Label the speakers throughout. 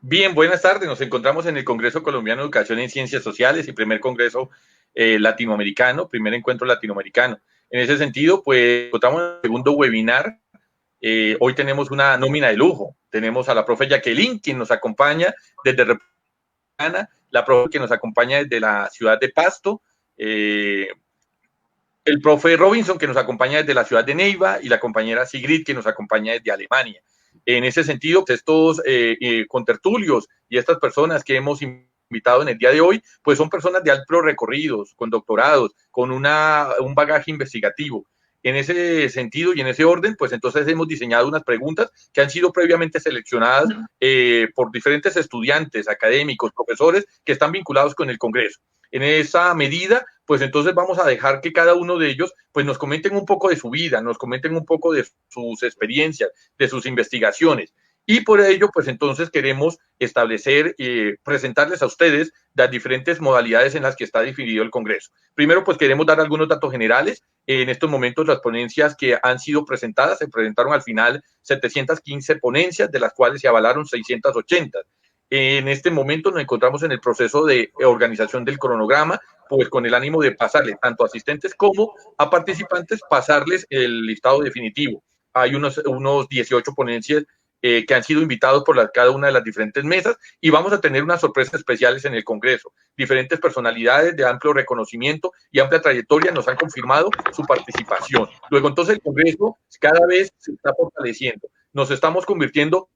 Speaker 1: Bien, buenas tardes. Nos encontramos en el Congreso Colombiano de Educación en Ciencias Sociales y primer Congreso latinoamericano, primer encuentro latinoamericano. En ese sentido, pues encontramos en el segundo webinar. Hoy tenemos una nómina de lujo. Tenemos a la profe Jacqueline, quien nos acompaña desde República Dominicana, la profe que nos acompaña desde la ciudad de Pasto, el profe Robinson, que nos acompaña desde la ciudad de Neiva, y la compañera Sigrid, que nos acompaña desde Alemania. En ese sentido, pues estos contertulios y estas personas que hemos invitado en el día de hoy, pues son personas de altos recorridos, con doctorados, con un bagaje investigativo. En ese sentido y en ese orden, pues entonces hemos diseñado unas preguntas que han sido previamente seleccionadas por diferentes estudiantes, académicos, profesores que están vinculados con el Congreso. En esa medida, pues entonces vamos a dejar que cada uno de ellos pues nos comenten un poco de su vida, nos comenten un poco de sus experiencias, de sus investigaciones. Y por ello, pues entonces queremos establecer, presentarles a ustedes las diferentes modalidades en las que está dividido el Congreso. Primero, pues queremos dar algunos datos generales. En estos momentos, las ponencias que han sido presentadas, se presentaron al final 715 ponencias, de las cuales se avalaron 680. En este momento nos encontramos en el proceso de organización del cronograma, pues con el ánimo de pasarle tanto a asistentes como a participantes, pasarles el listado definitivo. Hay unos 18 ponencias que han sido invitados por cada una de las diferentes mesas y vamos a tener unas sorpresas especiales en el Congreso. Diferentes personalidades de amplio reconocimiento y amplia trayectoria nos han confirmado su participación. Luego, entonces, el Congreso cada vez se está fortaleciendo. Nos estamos convirtiendo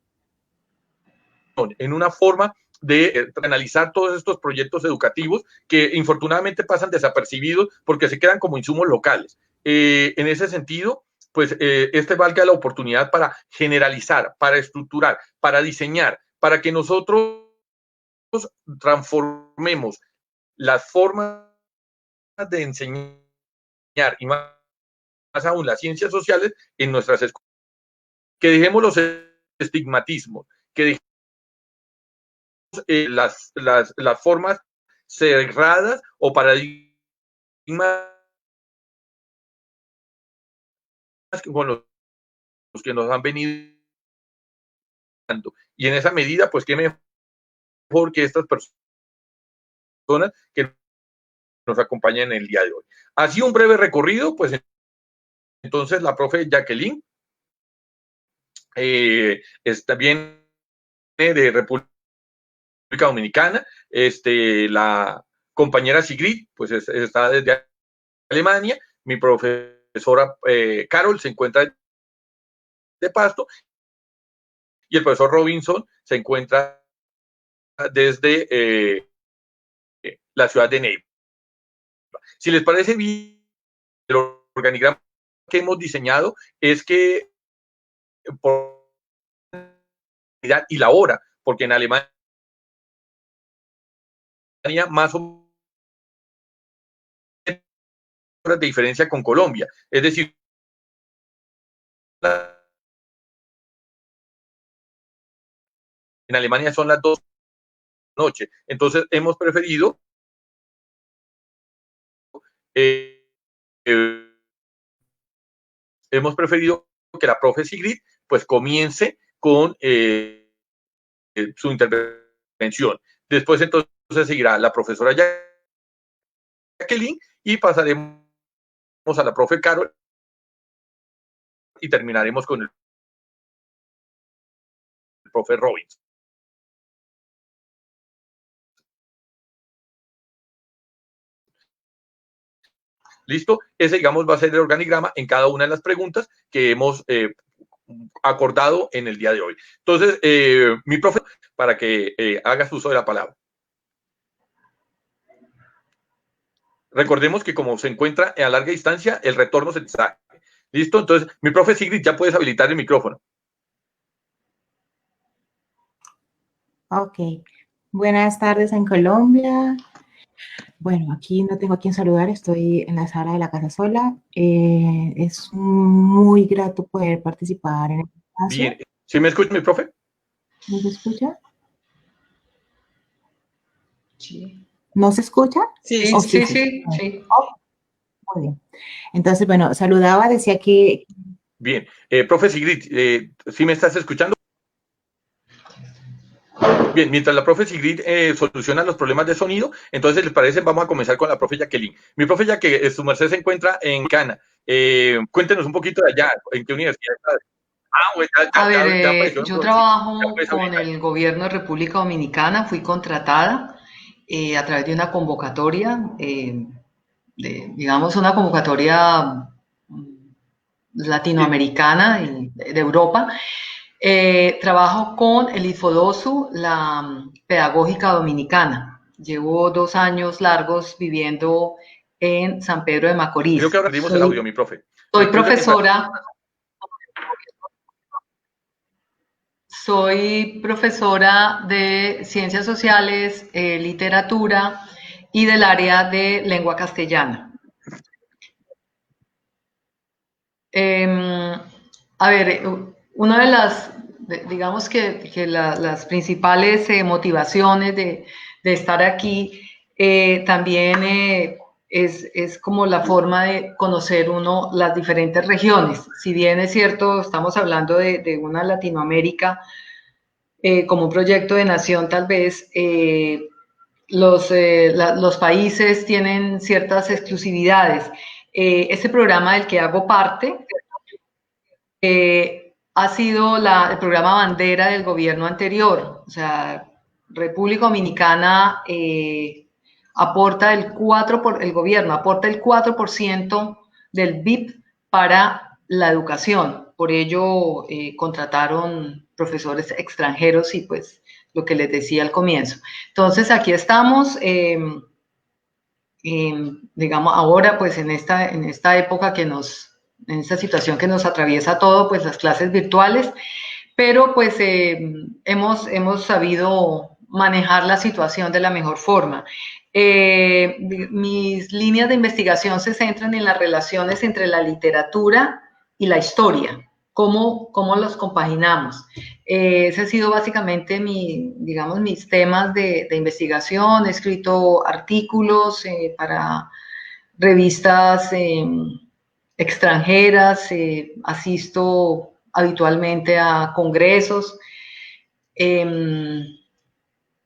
Speaker 1: en una forma de analizar todos estos proyectos educativos que infortunadamente pasan desapercibidos porque se quedan como insumos locales. En ese sentido, pues este valga la oportunidad para generalizar, para estructurar, para diseñar, para que nosotros transformemos las formas de enseñar y más aún las ciencias sociales en nuestras escuelas. Que dejemos los estigmatismos, que las formas cerradas o paradigmas con los que nos han venido dando. Y en esa medida, pues qué mejor que estas personas que nos acompañan en el día de hoy. Así un breve recorrido, pues entonces la profe Jacqueline está bien de República Dominicana, la compañera Sigrid, pues está desde Alemania, mi profesora Carol se encuentra de Pasto y el profesor Robinson se encuentra desde la ciudad de Neiva. Si les parece bien, el organigrama que hemos diseñado es que por y la hora, porque en Alemania más o menos horas de diferencia con Colombia. Es decir, en Alemania son las 2 de la noche. Entonces hemos preferido eh, eh, que la profe Sigrid pues comience con su intervención. Después entonces seguirá la profesora Jacqueline y pasaremos a la profe Carol y terminaremos con el profe Robbins. ¿Listo? Ese, digamos, va a ser el organigrama en cada una de las preguntas que hemos acordado en el día de hoy. Entonces, mi profe, para que hagas uso de la palabra. Recordemos que como se encuentra a larga distancia, el retorno se saque. ¿Listo? Entonces, mi profe Sigrid, ya puedes habilitar el micrófono.
Speaker 2: Ok. Buenas tardes en Colombia. Bueno, aquí no tengo a quien saludar, estoy en la sala de la casa sola. Es muy grato poder participar en el espacio.
Speaker 1: Bien. ¿Sí me escucha mi profe?
Speaker 2: ¿No se escucha?
Speaker 3: Sí.
Speaker 2: ¿No se escucha?
Speaker 3: Sí, oh, sí, sí.
Speaker 2: Oh, muy bien. Entonces, bueno, saludaba, decía que...
Speaker 1: Bien. Profe Sigrid, ¿sí me estás escuchando? Bien, mientras la profe Sigrid soluciona los problemas de sonido, entonces, ¿les parece? Vamos a comenzar con la profe Jacqueline. Mi profe, ya que su merced se encuentra en Cana, cuéntenos un poquito de allá, ¿en qué universidad está? Pues
Speaker 3: A ver,
Speaker 1: ya apareció en
Speaker 3: yo
Speaker 1: profecito, ya
Speaker 3: trabajo
Speaker 1: pues
Speaker 3: con
Speaker 1: ahorita.
Speaker 3: el gobierno de República Dominicana, fui contratada a través de una convocatoria, digamos, una convocatoria
Speaker 1: Sí.
Speaker 3: latinoamericana y de Europa. Trabajo con el IFODOSU, la Pedagógica Dominicana. Llevo 2 años largos viviendo en San Pedro de
Speaker 1: Creo que
Speaker 3: Macorís.
Speaker 1: ahora perdimos el audio, mi profe.
Speaker 3: Soy
Speaker 1: Recuerde mientras.
Speaker 3: profesora de Ciencias Sociales, Literatura y del área de lengua castellana. A ver, una de las, digamos que las principales motivaciones de estar aquí también es como la forma de conocer uno las diferentes regiones. Si bien es cierto, estamos hablando de una Latinoamérica como un proyecto de nación, tal vez los países tienen ciertas exclusividades. Este programa del que hago parte ha sido el programa bandera del gobierno anterior. O sea, República Dominicana aporta el gobierno aporta el 4% del BIP para la educación. Por ello contrataron profesores extranjeros y pues lo que les decía al comienzo. Entonces aquí estamos, digamos, ahora pues en esta época en esta situación que nos atraviesa todo, pues las clases virtuales, pero pues hemos sabido manejar la situación de la mejor forma. Mis líneas de investigación se centran en las relaciones entre la literatura y la historia, cómo los compaginamos. Ese ha sido básicamente digamos, mis temas de investigación. He escrito artículos para revistas extranjeras, asisto habitualmente a congresos.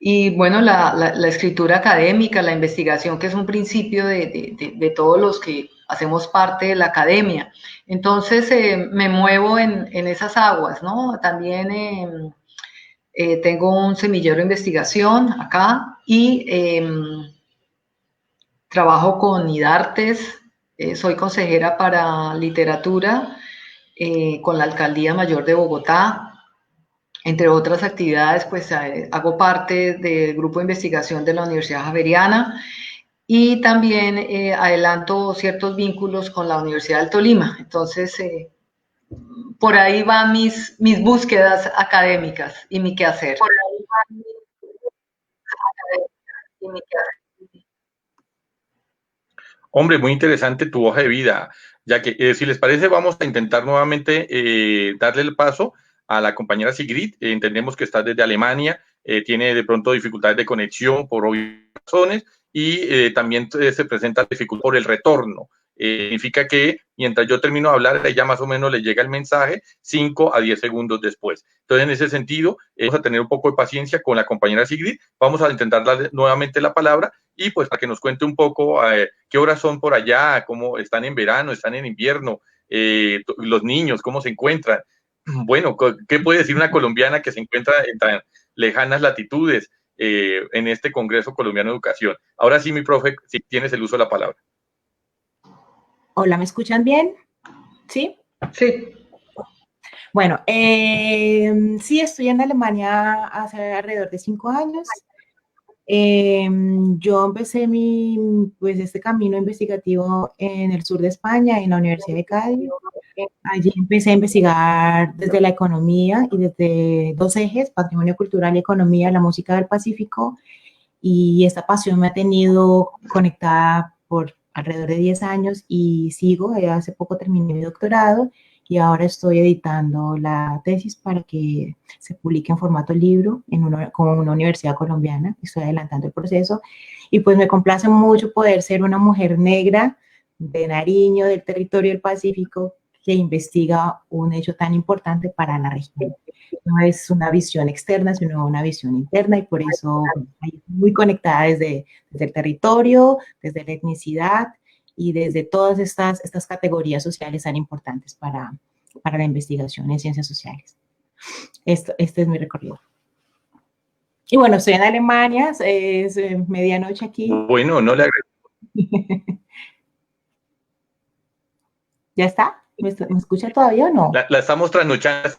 Speaker 3: Y bueno, la escritura académica, la investigación, que es un principio de todos los que hacemos parte de la academia. Entonces, me muevo en esas aguas, ¿no? También tengo un semillero de investigación acá y trabajo con IDARTES, soy consejera para literatura con la Alcaldía Mayor de Bogotá. Entre otras actividades, pues hago parte del grupo de investigación de la Universidad Javeriana y también adelanto ciertos vínculos con la Universidad del Tolima. Entonces, por ahí van mis búsquedas académicas y mi quehacer. Por ahí van mis búsquedas académicas y mi quehacer.
Speaker 1: Hombre, muy interesante tu hoja de vida, ya que si les parece vamos a intentar nuevamente darle el paso a la compañera Sigrid. Entendemos que está desde Alemania, tiene de pronto dificultades de conexión por obvias razones y también se presenta dificultad por el retorno. Significa que mientras yo termino de hablar, ella más o menos le llega el mensaje 5 a 10 segundos después. Entonces, en ese sentido, vamos a tener un poco de paciencia con la compañera Sigrid. Vamos a intentar darle nuevamente la palabra y pues para que nos cuente un poco qué horas son por allá, cómo están en verano, están en invierno, los niños, cómo se encuentran. Bueno, ¿qué puede decir una colombiana que se encuentra en tan lejanas latitudes en este Congreso Colombiano de Educación? Ahora sí, mi profe, si tienes el uso de la palabra.
Speaker 2: Hola, ¿me escuchan bien? ¿Sí?
Speaker 3: Sí.
Speaker 2: Bueno, sí, estoy en Alemania hace alrededor de 5 años. Yo empecé este camino investigativo en el sur de España, en la Universidad de Cádiz. Allí empecé a investigar desde la economía y desde 2 ejes, patrimonio cultural y economía, la música del Pacífico. Y esta pasión me ha tenido conectada por alrededor de 10 años y sigo. Hace poco terminé mi doctorado y ahora estoy editando la tesis para que se publique en formato libro con una universidad colombiana. Estoy adelantando el proceso y pues me complace mucho poder ser una mujer negra de Nariño, del territorio del Pacífico, que investiga un hecho tan importante para la región. No es una visión externa, sino una visión interna, y por eso hay muy conectada desde el territorio, desde la etnicidad y desde todas estas categorías sociales tan importantes para la investigación en ciencias sociales. Este es mi recorrido. Y bueno, estoy en Alemania, es medianoche aquí.
Speaker 1: Bueno, no le agradezco.
Speaker 2: ¿Ya está? ¿Me escucha todavía o no?
Speaker 1: La estamos trasnochando.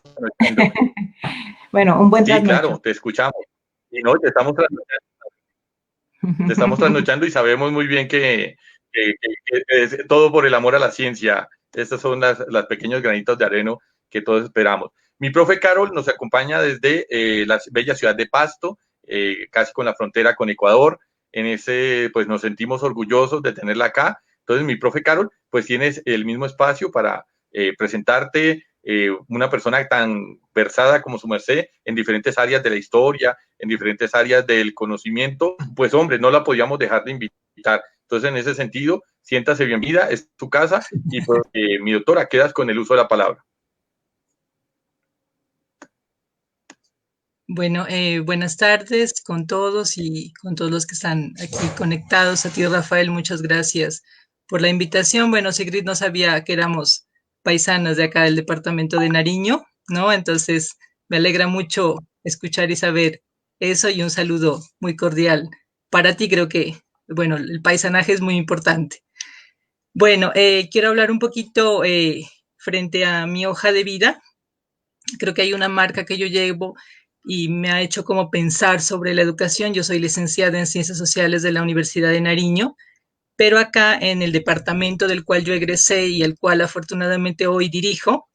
Speaker 2: Bueno, un buen
Speaker 1: Sí,
Speaker 2: trasnocho.
Speaker 1: claro, te escuchamos. Y no, te estamos trasnochando. Te estamos trasnochando y sabemos muy bien que es todo por el amor a la ciencia. Estas son las pequeños granitos de arena que todos esperamos. Mi profe Carol nos acompaña desde la bella ciudad de Pasto, casi con la frontera con Ecuador. En ese, pues nos sentimos orgullosos de tenerla acá. Entonces, mi profe Carol, pues tienes el mismo espacio para presentarte, una persona tan versada como su merced en diferentes áreas de la historia, en diferentes áreas del conocimiento, pues hombre, no la podíamos dejar de invitar. Entonces, en ese sentido, siéntase bienvenida, es tu casa, y pues, mi doctora, quedas con el uso de la palabra.
Speaker 4: Bueno, buenas tardes con todos y con todos los que están aquí conectados. A ti, Rafael, muchas gracias por la invitación. Bueno, Sigrid no sabía que éramos paisanas de acá del departamento de Nariño, ¿no? Entonces, me alegra mucho escuchar y saber eso, y un saludo muy cordial para ti. Creo que, bueno, el paisanaje es muy importante. Bueno, quiero hablar un poquito frente a mi hoja de vida. Creo que hay una marca que yo llevo y me ha hecho como pensar sobre la educación. Yo soy licenciada en Ciencias Sociales de la Universidad de Nariño, pero acá en el departamento del cual yo egresé y el cual afortunadamente hoy dirijo,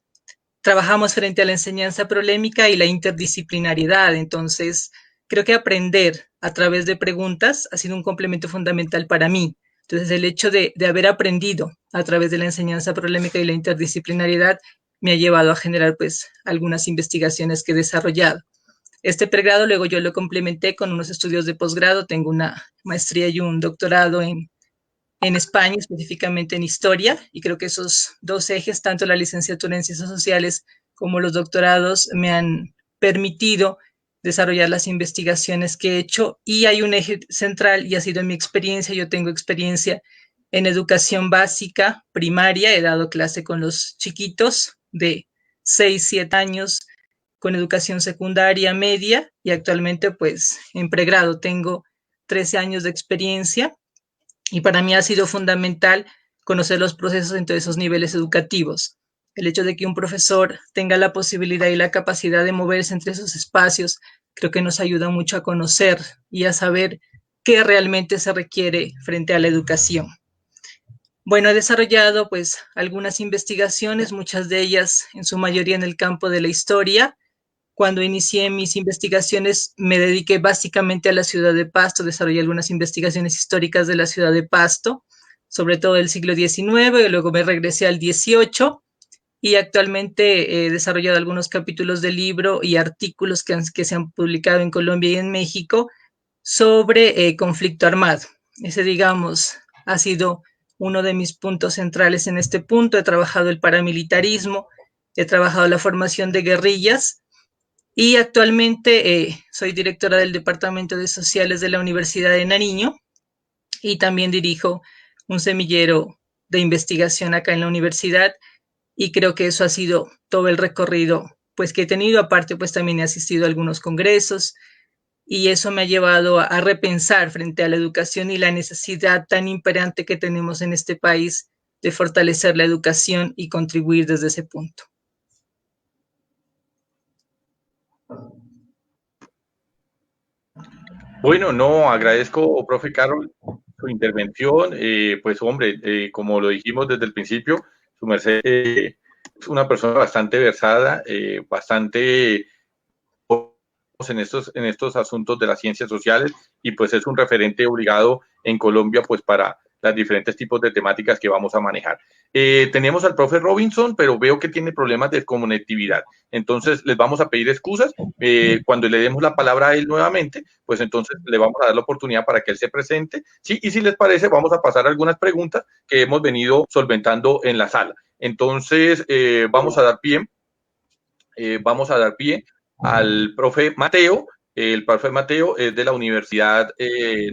Speaker 4: trabajamos frente a la enseñanza problemática y la interdisciplinariedad. Entonces, creo que aprender a través de preguntas ha sido un complemento fundamental para mí. Entonces, el hecho de haber aprendido a través de la enseñanza problemática y la interdisciplinariedad me ha llevado a generar pues algunas investigaciones que he desarrollado. Este pregrado luego yo lo complementé con unos estudios de posgrado. Tengo una maestría y un doctorado en España, específicamente en historia, y creo que esos dos ejes, tanto la licenciatura en ciencias sociales como los doctorados, me han permitido desarrollar las investigaciones que he hecho. Y hay un eje central y ha sido mi experiencia. Yo tengo experiencia en educación básica, primaria, he dado clase con los chiquitos de 6, 7 años, con educación secundaria, media, y actualmente pues en pregrado tengo 13 años de experiencia, y para mí ha sido fundamental conocer los procesos en todos esos niveles educativos. El hecho de que un profesor tenga la posibilidad y la capacidad de moverse entre esos espacios, creo que nos ayuda mucho a conocer y a saber qué realmente se requiere frente a la educación. Bueno, he desarrollado pues algunas investigaciones, muchas de ellas en su mayoría en el campo de la historia. Cuando inicié mis investigaciones me dediqué básicamente a la ciudad de Pasto, desarrollé algunas investigaciones históricas de la ciudad de Pasto, sobre todo del siglo XIX, y luego me regresé al XVIII, y actualmente he desarrollado algunos capítulos de libro y artículos que se han publicado en Colombia y en México sobre conflicto armado. Ese, digamos, ha sido uno de mis puntos centrales en este punto. He trabajado el paramilitarismo, he trabajado la formación de guerrillas, y actualmente soy directora del Departamento de Sociales de la Universidad de Nariño, y también dirijo un semillero de investigación acá en la universidad, y creo que eso ha sido todo el recorrido pues que he tenido. Aparte, pues también he asistido a algunos congresos, y eso me ha llevado a repensar frente a la educación y la necesidad tan imperante que tenemos en este país de fortalecer la educación y contribuir desde ese punto.
Speaker 1: Bueno, no, agradezco, profe Carol, su intervención. Pues hombre, como lo dijimos desde el principio, su merced es una persona bastante versada, bastante en estos asuntos de las ciencias sociales, y pues es un referente obligado en Colombia pues para los diferentes tipos de temáticas que vamos a manejar. Tenemos al profe Robinson, pero veo que tiene problemas de conectividad, entonces les vamos a pedir excusas. Cuando le demos la palabra a él nuevamente, pues entonces le vamos a dar la oportunidad para que él se presente, ¿sí? Y si les parece, vamos a pasar algunas preguntas que hemos venido solventando en la sala. Entonces, vamos a dar pie al profe Mateo. El profe Mateo es de la Universidad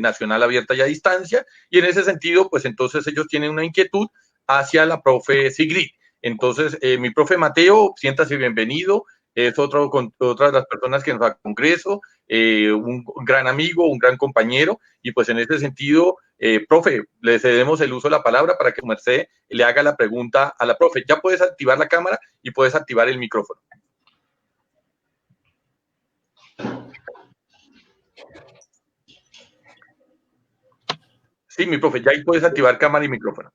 Speaker 1: Nacional Abierta y a Distancia, y en ese sentido, pues entonces ellos tienen una inquietud hacia la profe Sigrid. Entonces, mi profe Mateo, siéntase bienvenido, es otra de las personas que nos va al Congreso, un gran amigo, un gran compañero, y pues en ese sentido, profe, le cedemos el uso de la palabra para que Merced le haga la pregunta a la profe. Ya puedes activar la cámara y puedes activar el micrófono. Sí, mi profe, ya ahí puedes activar cámara y micrófono.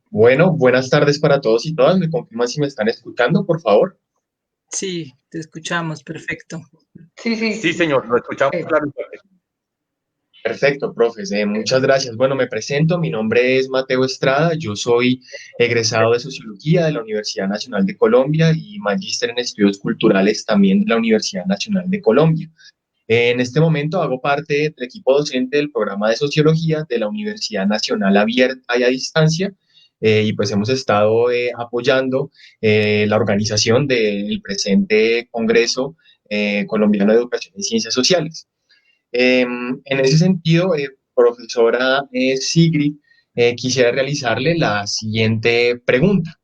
Speaker 5: Bueno, buenas tardes para todos y todas. ¿Me confirman si me están escuchando, por favor?
Speaker 4: Sí, te escuchamos, perfecto.
Speaker 1: Sí, señor, lo escuchamos claro y fuerte.
Speaker 5: Perfecto, profes. Muchas gracias. Bueno, me presento. Mi nombre es Mateo Estrada. Yo soy egresado de Sociología de la Universidad Nacional de Colombia y magíster en Estudios Culturales también de la Universidad Nacional de Colombia. En este momento hago parte del equipo docente del programa de Sociología de la Universidad Nacional Abierta y a Distancia, y pues hemos estado apoyando la organización del presente Congreso Colombiano de Educación y Ciencias Sociales. En ese sentido, profesora Sigrid, quisiera realizarle la siguiente pregunta.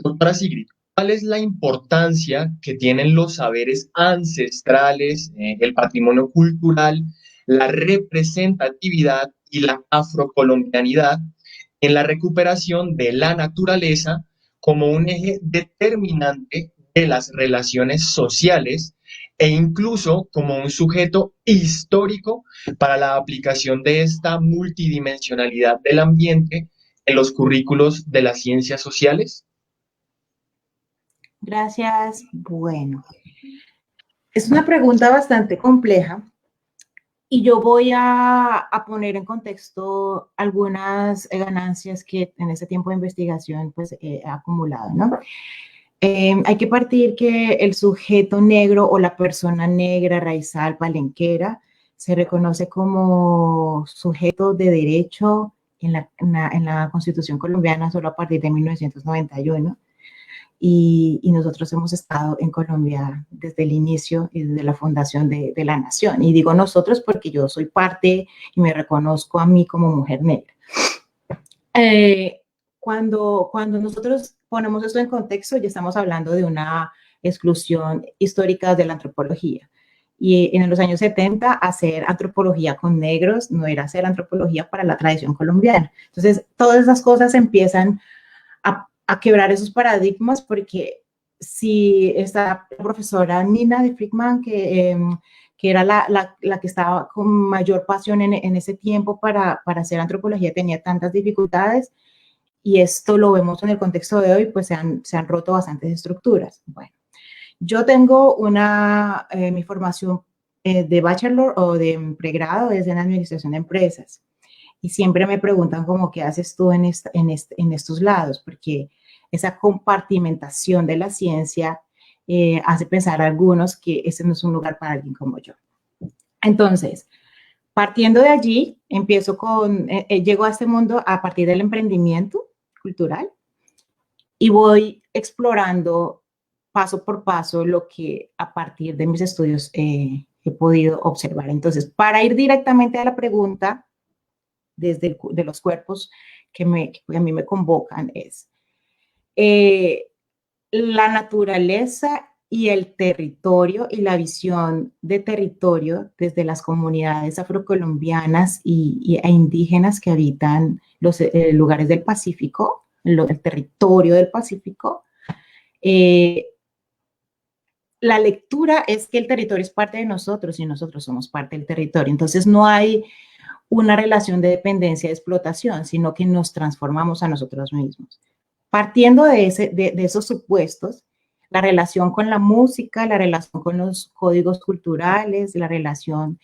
Speaker 5: Doctora Sigrid, ¿cuál es la importancia que tienen los saberes ancestrales, el patrimonio cultural, la representatividad y la afrocolombianidad en la recuperación de la naturaleza como un eje determinante de las relaciones sociales e incluso como un sujeto histórico para la aplicación de esta multidimensionalidad del ambiente en los currículos de las ciencias sociales?
Speaker 2: Gracias. Bueno, es una pregunta bastante compleja y yo voy a poner en contexto algunas ganancias que en ese tiempo de investigación pues he acumulado, ¿no? Hay que partir que el sujeto negro o la persona negra, raizal, palenquera, se reconoce como sujeto de derecho en la Constitución colombiana solo a partir de 1991. Y nosotros hemos estado en Colombia desde el inicio y desde la fundación de la nación. Y digo nosotros porque yo soy parte y me reconozco a mí como mujer negra. Cuando nosotros ponemos esto en contexto, ya estamos hablando de una exclusión histórica de la antropología. Y en los años 70, hacer antropología con negros no era hacer antropología para la tradición colombiana. Entonces, todas esas cosas empiezan a quebrar esos paradigmas, porque si esta profesora Nina de Frickman, que era la que estaba con mayor pasión en ese tiempo para hacer antropología, tenía tantas dificultades, y esto lo vemos en el contexto de hoy, pues se han roto bastantes estructuras. Bueno, yo tengo mi formación de bachelor o de pregrado es en administración de empresas, y siempre me preguntan como, ¿qué haces tú en estos lados? Porque esa compartimentación de la ciencia hace pensar a algunos que ese no es un lugar para alguien como yo. Entonces, partiendo de allí, llego a este mundo a partir del emprendimiento cultural y voy explorando paso por paso lo que a partir de mis estudios he podido observar. Entonces, para ir directamente a la pregunta, de los cuerpos que a mí me convocan, es la naturaleza y el territorio y la visión de territorio desde las comunidades afrocolombianas e indígenas que habitan los lugares del Pacífico, el territorio del Pacífico. La lectura es que el territorio es parte de nosotros y nosotros somos parte del territorio. Entonces no hay una relación de dependencia de explotación, sino que nos transformamos a nosotros mismos. Partiendo de esos supuestos, la relación con la música, la relación con los códigos culturales, la relación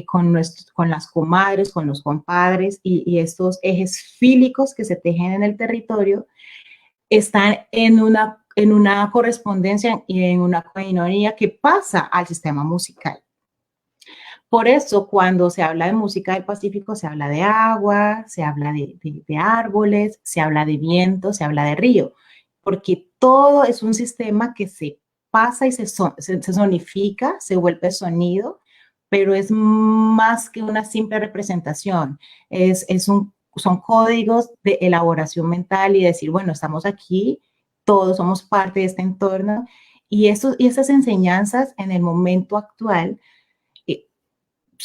Speaker 2: con las comadres, con los compadres y estos ejes fílicos que se tejen en el territorio, están en una correspondencia y en una coinonía que pasa al sistema musical. Por eso, cuando se habla de música del Pacífico, se habla de agua, se habla de árboles, se habla de viento, se habla de río, porque todo es un sistema que se pasa y se sonifica, se vuelve sonido, pero es más que una simple representación, son códigos de elaboración mental y decir, bueno, estamos aquí, todos somos parte de este entorno, y esas enseñanzas en el momento actual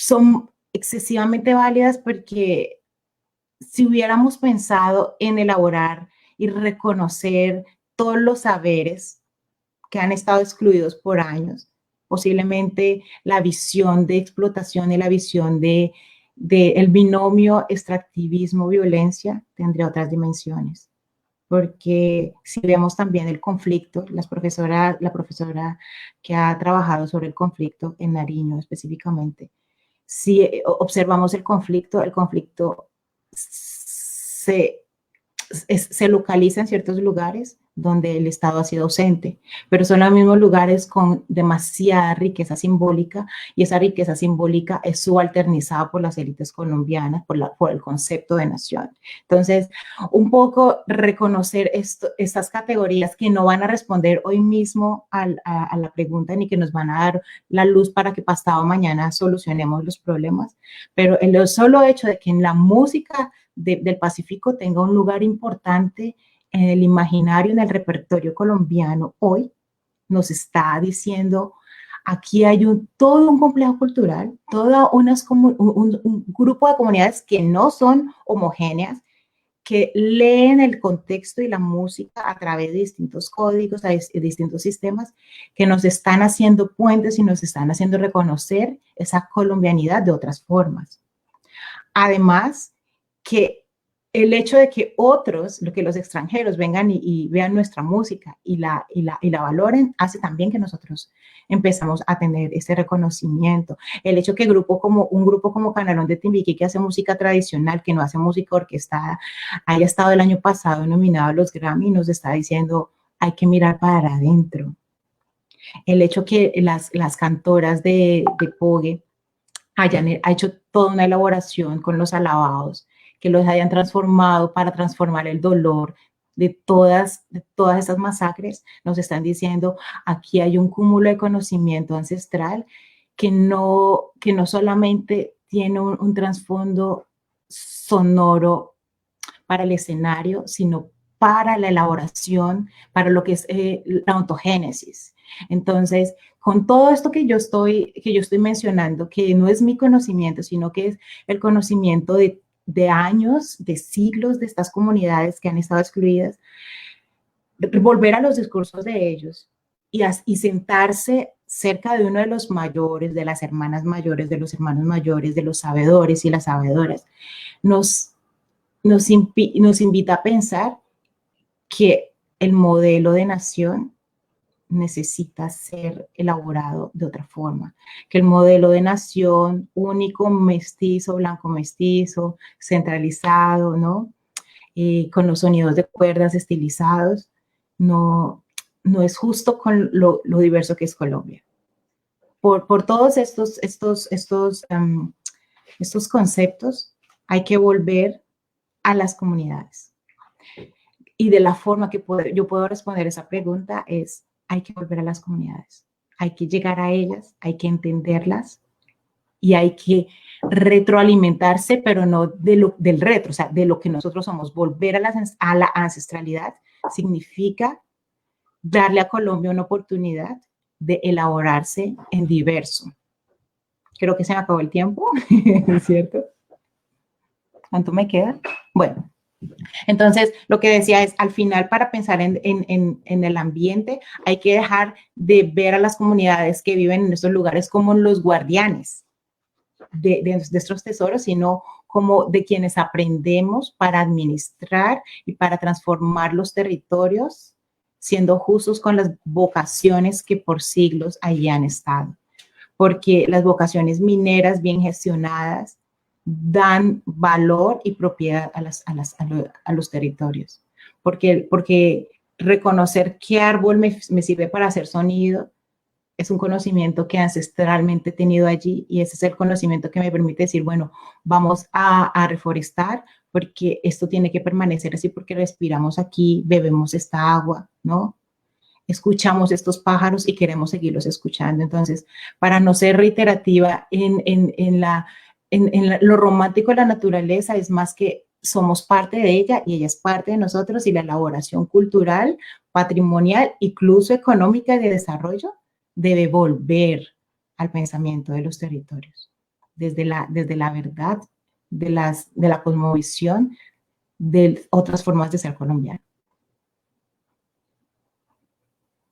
Speaker 2: son excesivamente válidas, porque si hubiéramos pensado en elaborar y reconocer todos los saberes que han estado excluidos por años, posiblemente la visión de explotación y la visión de el binomio extractivismo-violencia tendría otras dimensiones. Porque si vemos también el conflicto, la profesora que ha trabajado sobre el conflicto en Nariño específicamente, si observamos el conflicto se localiza en ciertos lugares donde el Estado ha sido ausente, pero son los mismos lugares con demasiada riqueza simbólica, y esa riqueza simbólica es subalternizada por las élites colombianas, por el concepto de nación. Entonces, un poco reconocer estas categorías que no van a responder hoy mismo a la pregunta, ni que nos van a dar la luz para que pasado mañana solucionemos los problemas, pero el solo hecho de que en la música del Pacífico tenga un lugar importante en el imaginario, en el repertorio colombiano hoy, nos está diciendo, aquí hay todo un complejo cultural, un grupo de comunidades que no son homogéneas, que leen el contexto y la música a través de distintos códigos, de distintos sistemas, que nos están haciendo puentes y nos están haciendo reconocer esa colombianidad de otras formas. Además, que el hecho de que que los extranjeros vengan y vean nuestra música y la valoren, hace también que nosotros empezamos a tener ese reconocimiento. El hecho que un grupo como Canalón de Timbiquí, que hace música tradicional, que no hace música orquestada, haya estado el año pasado nominado a los Grammy, nos está diciendo, hay que mirar para adentro. El hecho que las cantoras de Pogue hayan hecho toda una elaboración con los alabados, que los hayan transformado para transformar el dolor de todas esas masacres, nos están diciendo, aquí hay un cúmulo de conocimiento ancestral que no solamente tiene un trasfondo sonoro para el escenario, sino para la elaboración, para lo que es la ontogénesis. Entonces, con todo esto que yo estoy mencionando, que no es mi conocimiento, sino que es el conocimiento de años, de siglos de estas comunidades que han estado excluidas, volver a los discursos de ellos y sentarse cerca de uno de los mayores, de las hermanas mayores, de los hermanos mayores, de los sabedores y las sabedoras, nos invita a pensar que el modelo de nación necesita ser elaborado de otra forma, que el modelo de nación único, mestizo, blanco mestizo, centralizado, ¿no? Con los sonidos de cuerdas estilizados, no es justo con lo diverso que es Colombia. Por todos estos conceptos hay que volver a las comunidades. Y de la forma que yo puedo responder esa pregunta es, hay que volver a las comunidades, hay que llegar a ellas, hay que entenderlas y hay que retroalimentarse, pero no del retro, o sea, de lo que nosotros somos. Volver a la ancestralidad significa darle a Colombia una oportunidad de elaborarse en diverso. Creo que se me acabó el tiempo, ¿es cierto? ¿Cuánto me queda? Bueno. Entonces, lo que decía es, al final, para pensar en el ambiente, hay que dejar de ver a las comunidades que viven en estos lugares como los guardianes de nuestros tesoros, sino como de quienes aprendemos para administrar y para transformar los territorios, siendo justos con las vocaciones que por siglos allí han estado. Porque las vocaciones mineras bien gestionadas dan valor y propiedad a los territorios. Porque reconocer qué árbol me sirve para hacer sonido es un conocimiento que ancestralmente he tenido allí y ese es el conocimiento que me permite decir, bueno, vamos a reforestar porque esto tiene que permanecer así porque respiramos aquí, bebemos esta agua, ¿no? Escuchamos estos pájaros y queremos seguirlos escuchando. Entonces, para no ser reiterativa lo romántico de la naturaleza, es más que somos parte de ella y ella es parte de nosotros y la elaboración cultural, patrimonial, incluso económica y de desarrollo debe volver al pensamiento de los territorios, desde la verdad, de la cosmovisión, de otras formas de ser colombiano.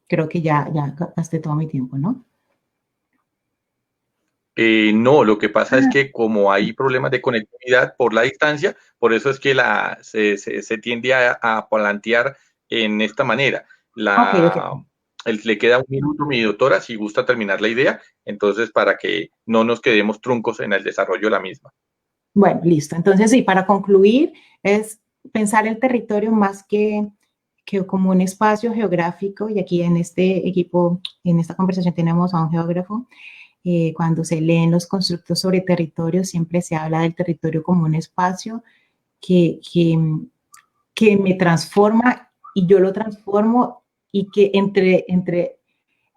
Speaker 2: Creo que ya gasté todo mi tiempo, ¿no?
Speaker 1: No, lo que pasa es que como hay problemas de conectividad por la distancia, por eso es que se tiende a plantear en esta manera. Le queda un minuto, mi doctora, si gusta terminar la idea, entonces para que no nos quedemos truncos en el desarrollo de la misma.
Speaker 2: Bueno, listo. Entonces, sí, para concluir, es pensar el territorio más que como un espacio geográfico, y aquí en este equipo, en esta conversación tenemos a un geógrafo. Cuando se leen los constructos sobre territorio, siempre se habla del territorio como un espacio que me transforma y yo lo transformo y que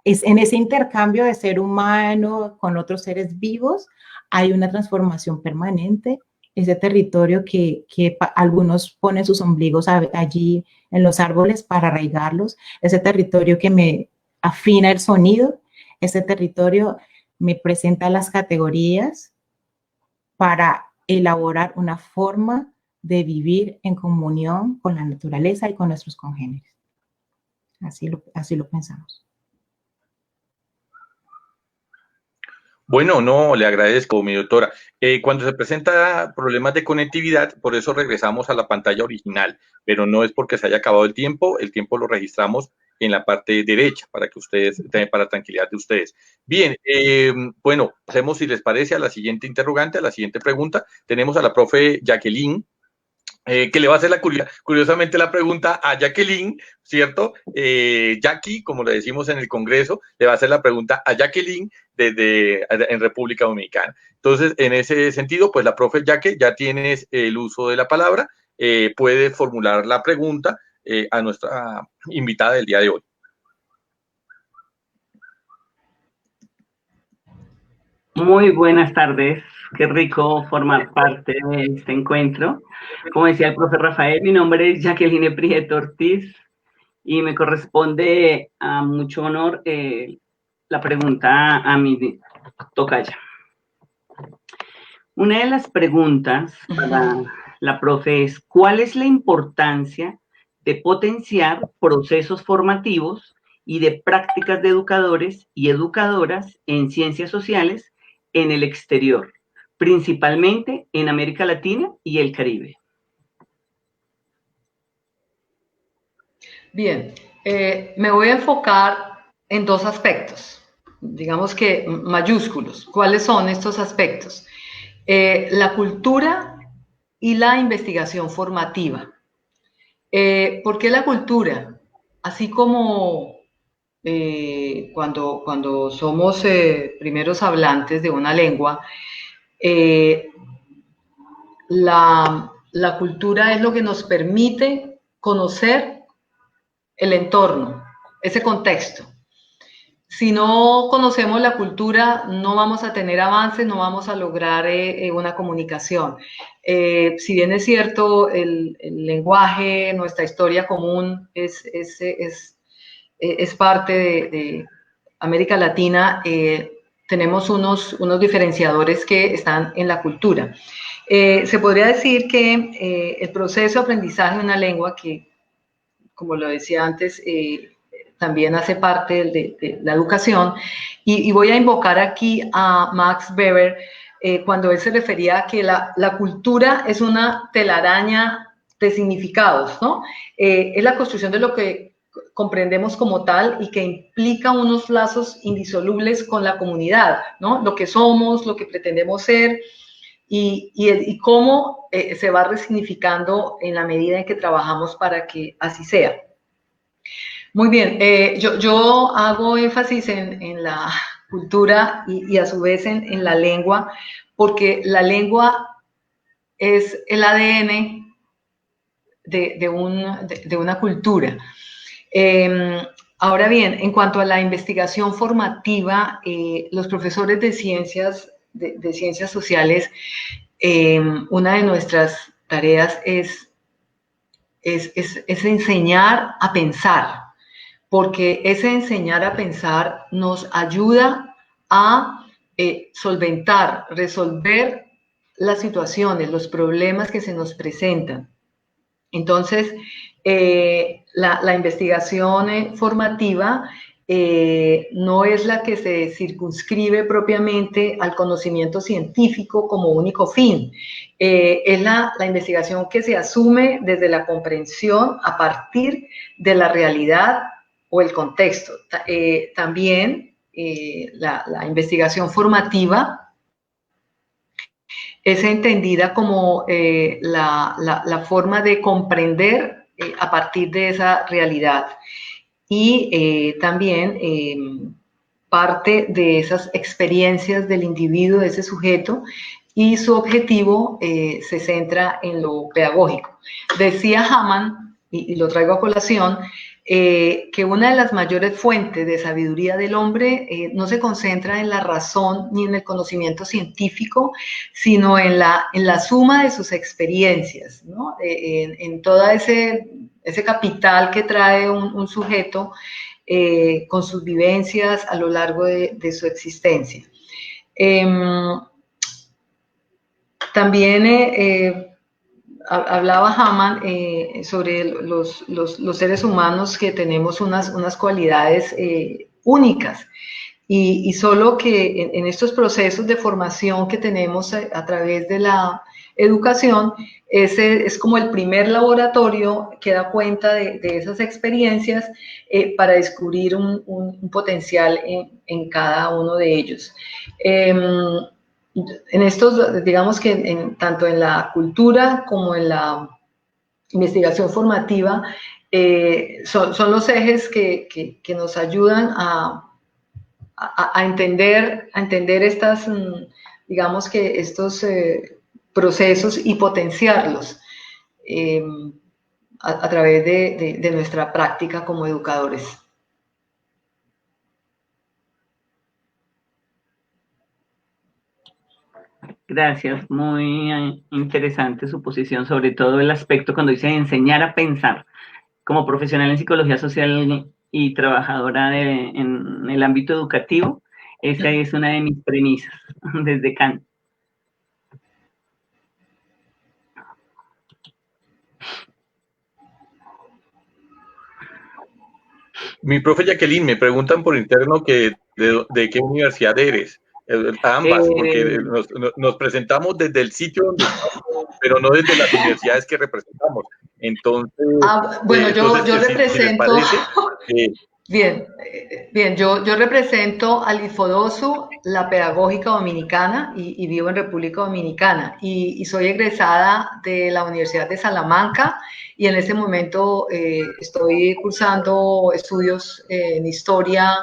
Speaker 2: es en ese intercambio de ser humano con otros seres vivos hay una transformación permanente. Ese territorio que algunos ponen sus ombligos allí en los árboles para arraigarlos, ese territorio que me afina el sonido, ese territorio me presenta las categorías para elaborar una forma de vivir en comunión con la naturaleza y con nuestros congéneres. Así lo pensamos.
Speaker 1: Bueno, no, le agradezco, mi doctora. Cuando se presenta problemas de conectividad, por eso regresamos a la pantalla original, pero no es porque se haya acabado el tiempo lo registramos en la parte derecha para que ustedes, para tranquilidad de ustedes. Bien, bueno, pasemos si les parece a la siguiente interrogante, a la siguiente pregunta. Tenemos a la profe Jacqueline, que le va a hacer curiosamente la pregunta a Jacqueline, ¿cierto? Jackie, como le decimos en el Congreso, le va a hacer la pregunta a Jacqueline en República Dominicana. Entonces, en ese sentido, pues la profe Jackie, ya tienes el uso de la palabra, puede formular la pregunta a nuestra invitada del día de hoy.
Speaker 6: Muy buenas tardes, qué rico formar parte de este encuentro. Como decía el profe Rafael, mi nombre es Jacqueline Prieto Ortiz y me corresponde a mucho honor la pregunta a mi tocaya. Una de las preguntas para la profe es, ¿cuál es la importancia de potenciar procesos formativos y de prácticas de educadores y educadoras en ciencias sociales en el exterior, principalmente en América Latina y el Caribe?
Speaker 3: Bien, me voy a enfocar en dos aspectos, digamos que mayúsculos. ¿Cuáles son estos aspectos? La cultura y la investigación formativa. ¿Por qué la cultura? Así como cuando somos primeros hablantes de una lengua, la cultura es lo que nos permite conocer el entorno, ese contexto. Si no conocemos la cultura, no vamos a tener avances, no vamos a lograr una comunicación. Si bien es cierto, el lenguaje, nuestra historia común es parte de América Latina, tenemos unos diferenciadores que están en la cultura. Se podría decir que el proceso de aprendizaje de una lengua, que como lo decía antes, también hace parte de la educación, y voy a invocar aquí a Max Weber cuando él se refería a que la cultura es una telaraña de significados, ¿no? Es la construcción de lo que comprendemos como tal y que implica unos lazos indisolubles con la comunidad, ¿no? Lo que somos, lo que pretendemos ser y cómo se va resignificando en la medida en que trabajamos para que así sea. Muy bien, yo hago énfasis en la cultura y a su vez en la lengua, porque la lengua es el ADN de una cultura. Ahora bien, en cuanto a la investigación formativa, los profesores de ciencias sociales, una de nuestras tareas es enseñar a pensar, porque ese enseñar a pensar nos ayuda a solventar, resolver las situaciones, los problemas que se nos presentan. Entonces, la investigación formativa no es la que se circunscribe propiamente al conocimiento científico como único fin. Es la investigación que se asume desde la comprensión a partir de la realidad o el contexto. También la investigación formativa es entendida como la forma de comprender a partir de esa realidad y también parte de esas experiencias del individuo, de ese sujeto, y su objetivo se centra en lo pedagógico. Decía Hamann, y lo traigo a colación, que una de las mayores fuentes de sabiduría del hombre no se concentra en la razón ni en el conocimiento científico, sino en la suma de sus experiencias, ¿no? En todo ese capital que trae un sujeto con sus vivencias a lo largo de su existencia. También hablaba Hamann sobre los seres humanos, que tenemos unas cualidades únicas, y solo que en estos procesos de formación que tenemos a través de la educación, ese es como el primer laboratorio que da cuenta de esas experiencias para descubrir un potencial en cada uno de ellos. En estos, digamos que tanto en la cultura como en la investigación formativa, son los ejes que nos ayudan a entender estas, digamos que estos procesos, y potenciarlos a través de nuestra práctica como educadores.
Speaker 6: Gracias, muy interesante su posición, sobre todo el aspecto cuando dice enseñar a pensar. Como profesional en psicología social y trabajadora en el ámbito educativo, esa es una de mis premisas desde Kant.
Speaker 1: Mi profe Jacqueline, me preguntan por interno que de qué universidad eres. Ambas, porque nos presentamos desde el sitio donde estamos, pero no desde las universidades que representamos. Entonces,
Speaker 3: bueno, yo represento...
Speaker 1: Si
Speaker 3: Bien, yo represento al IFODOSU, la Pedagógica Dominicana, y vivo en República Dominicana, y soy egresada de la Universidad de Salamanca, y en este momento estoy cursando estudios en historia,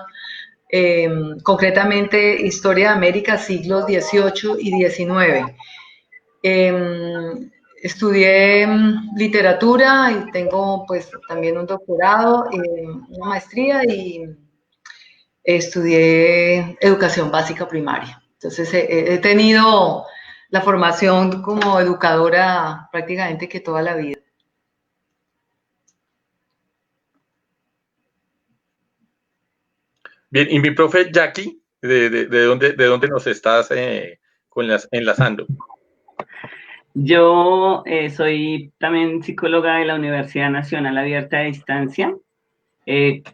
Speaker 3: concretamente Historia de América, siglos XVIII y XIX. Estudié literatura y tengo pues también un doctorado, una maestría, y estudié educación básica primaria. Entonces he tenido la formación como educadora prácticamente que toda la vida.
Speaker 1: Bien, y mi profe Jackie, ¿de dónde nos estás enlazando?
Speaker 6: Yo soy también psicóloga de la Universidad Nacional Abierta a Distancia,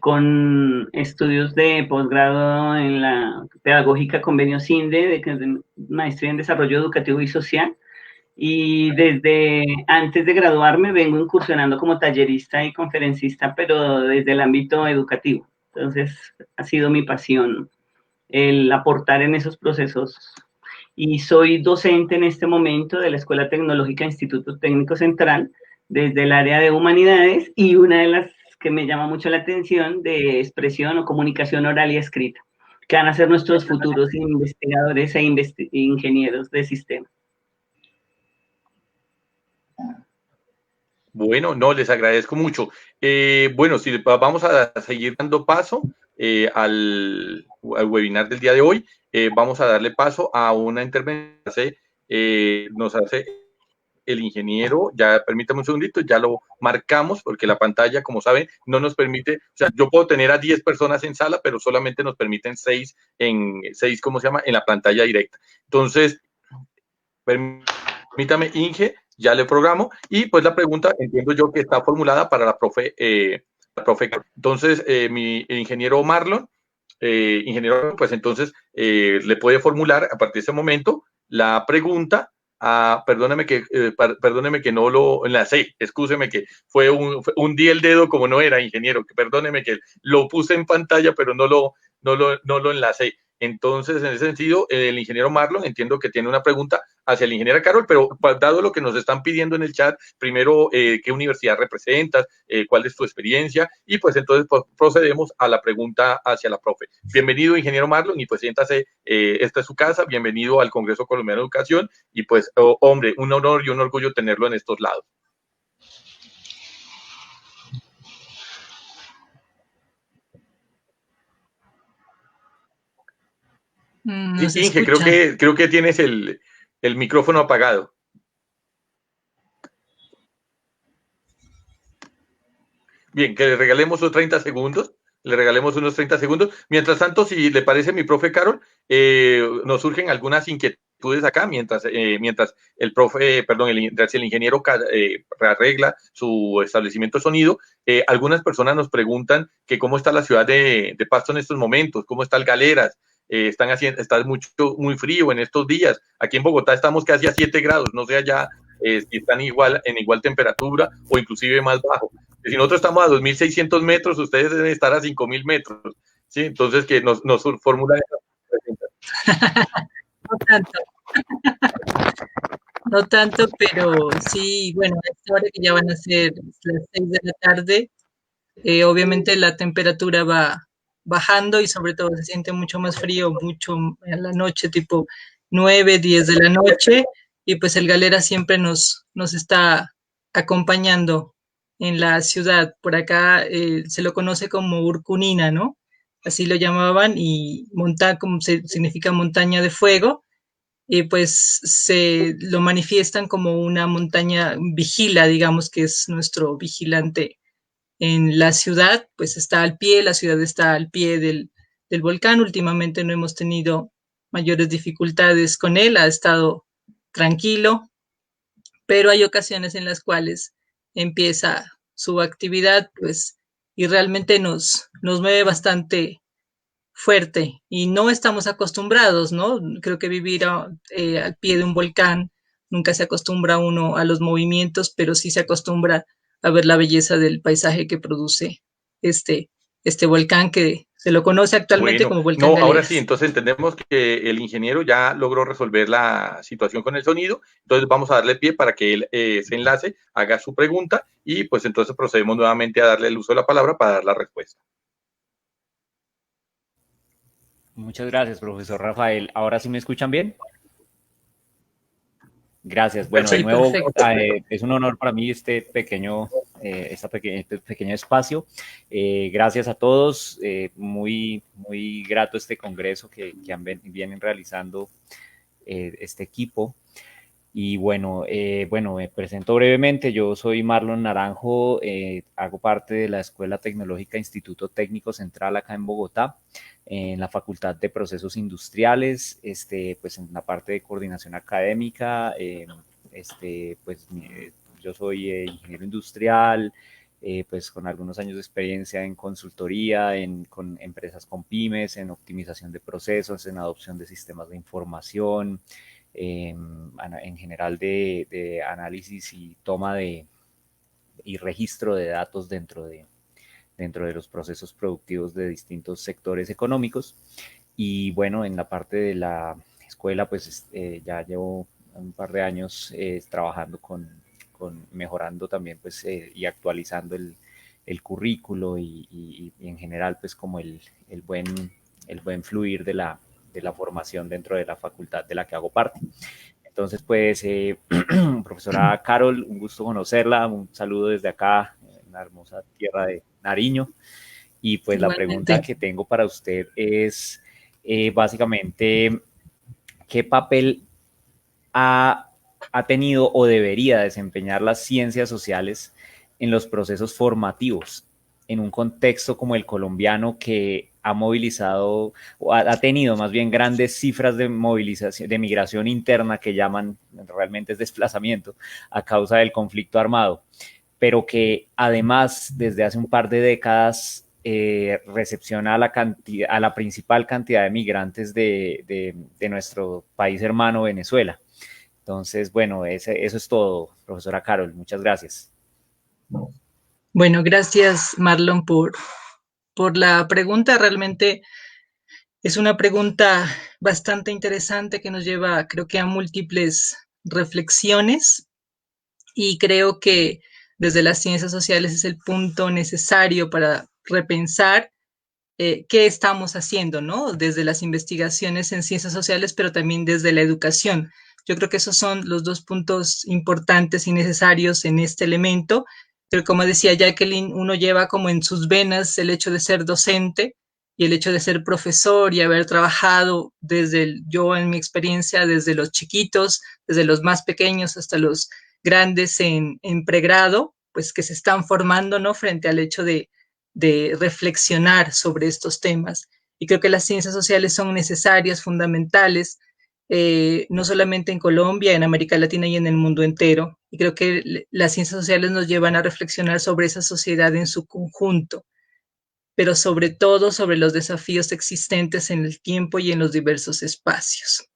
Speaker 6: con estudios de posgrado en la Pedagógica Convenio CINDE, de maestría en Desarrollo Educativo y Social, y desde antes de graduarme vengo incursionando como tallerista y conferencista, pero desde el ámbito educativo. Entonces ha sido mi pasión el aportar en esos procesos, y soy docente en este momento de la Escuela Tecnológica Instituto Técnico Central desde el área de Humanidades, y una de las que me llama mucho la atención de expresión o comunicación oral y escrita, que van a ser nuestros futuros investigadores e ingenieros de sistemas.
Speaker 1: Bueno, no, les agradezco mucho. Bueno, si vamos a seguir dando paso al webinar del día de hoy, vamos a darle paso a una intervención que nos hace el ingeniero. Ya permítame un segundito, ya lo marcamos porque la pantalla, como saben, no nos permite, o sea, yo puedo tener a 10 personas en sala, pero solamente nos permiten 6 ¿cómo se llama? En la pantalla directa. Entonces, permítame, Inge, ya le programo. Y pues la pregunta, entiendo yo que está formulada para la profe. Entonces, mi ingeniero Marlon, pues entonces le puede formular a partir de ese momento la pregunta. Perdóneme que no lo enlacé, excúseme que hundí el dedo como no era, ingeniero, perdóneme que lo puse en pantalla, pero no lo enlacé. Entonces, en ese sentido, el ingeniero Marlon entiendo que tiene una pregunta hacia la ingeniera Carol, pero dado lo que nos están pidiendo en el chat, primero, ¿qué universidad representas? ¿Cuál es tu experiencia? Y pues entonces procedemos a la pregunta hacia la profe. Bienvenido, ingeniero Marlon, y pues siéntase, esta es su casa, bienvenido al Congreso Colombiano de Educación, y pues, hombre, un honor y un orgullo tenerlo en estos lados. Inge, creo que tienes el micrófono apagado. Bien, que le regalemos unos 30 segundos. Le regalemos unos 30 segundos. Mientras tanto, si le parece, mi profe Carol, nos surgen algunas inquietudes acá, mientras el profe, perdón, el ingeniero arregla su establecimiento de sonido. Algunas personas nos preguntan que cómo está la ciudad de Pasto en estos momentos, cómo está el Galeras. Está muy frío en estos días. Aquí en Bogotá estamos casi a 7 grados, no sé allá si están en igual temperatura o inclusive más bajo. Si nosotros estamos a 2.600 metros, ustedes deben estar a 5.000 metros, ¿sí? Entonces, que nos formulan esa pregunta.
Speaker 4: No tanto. No tanto, pero sí, bueno, a esta hora que ya van a ser las 6 de la tarde, obviamente la temperatura va bajando y sobre todo se siente mucho más frío, mucho en la noche, tipo 9, 10 de la noche, y pues el Galera siempre nos está acompañando en la ciudad. Por acá se lo conoce como Urcunina, ¿no? Así lo llamaban, y como significa montaña de fuego, y pues se lo manifiestan como una montaña vigila, digamos que es nuestro vigilante en la ciudad, pues está al pie, la ciudad está al pie del volcán. Últimamente no hemos tenido mayores dificultades con él, ha estado tranquilo, pero hay ocasiones en las cuales empieza su actividad, pues, y realmente nos mueve bastante fuerte y no estamos acostumbrados, ¿no? Creo que vivir al pie de un volcán, nunca se acostumbra uno a los movimientos, pero sí se acostumbra a ver la belleza del paisaje que produce este volcán, que se lo conoce actualmente como Volcán Galeras.
Speaker 1: Ahora sí, entonces entendemos que el ingeniero ya logró resolver la situación con el sonido, entonces vamos a darle pie para que él se enlace, haga su pregunta y pues entonces procedemos nuevamente a darle el uso de la palabra para dar la respuesta.
Speaker 7: Muchas gracias, profesor Rafael. ¿Ahora sí me escuchan bien? Gracias. Bueno, de nuevo, es un honor para mí este pequeño espacio. Gracias a todos. Muy grato este congreso que vienen realizando este equipo. Y bueno, me presento brevemente. Yo soy Marlon Naranjo, hago parte de la Escuela Tecnológica Instituto Técnico Central acá en Bogotá, en la Facultad de Procesos Industriales, pues en la parte de coordinación académica. Yo soy ingeniero industrial, pues con algunos años de experiencia en consultoría, con empresas con pymes, en optimización de procesos, en adopción de sistemas de información, en general de análisis y toma y registro de datos dentro de los procesos productivos de distintos sectores económicos. Y bueno, en la parte de la escuela, pues ya llevo un par de años trabajando con mejorando también, pues, y actualizando el currículo y en general pues como el buen fluir de la formación dentro de la facultad de la que hago parte. Entonces, pues, profesora Carol, un gusto conocerla, un saludo desde acá, en la hermosa tierra de Nariño. Y pues la pregunta que tengo para usted es básicamente, ¿qué papel ha tenido o debería desempeñar las ciencias sociales en los procesos formativos en un contexto como el colombiano, que ha movilizado, o ha tenido más bien grandes cifras de movilización, de migración interna, que llaman, realmente es desplazamiento, a causa del conflicto armado, pero que además desde hace un par de décadas recepciona a la principal cantidad de migrantes de nuestro país hermano Venezuela? Entonces, bueno, eso es todo, profesora Carol. Muchas gracias.
Speaker 4: Bueno, gracias, Marlon, por la pregunta. Realmente es una pregunta bastante interesante que nos lleva, creo que, a múltiples reflexiones, y creo que desde las ciencias sociales es el punto necesario para repensar qué estamos haciendo, ¿no? Desde las investigaciones en ciencias sociales, pero también desde la educación. Yo creo que esos son los dos puntos importantes y necesarios en este elemento. Pero como decía Jacqueline, uno lleva como en sus venas el hecho de ser docente y el hecho de ser profesor y haber trabajado yo en mi experiencia, desde los chiquitos, desde los más pequeños hasta los grandes en pregrado, pues que se están formando, ¿no? Frente al hecho de reflexionar sobre estos temas. Y creo que las ciencias sociales son necesarias, fundamentales, no solamente en Colombia, en América Latina y en el mundo entero. Y creo que las ciencias sociales nos llevan a reflexionar sobre esa sociedad en su conjunto, pero sobre todo sobre los desafíos existentes en el tiempo y en los diversos espacios.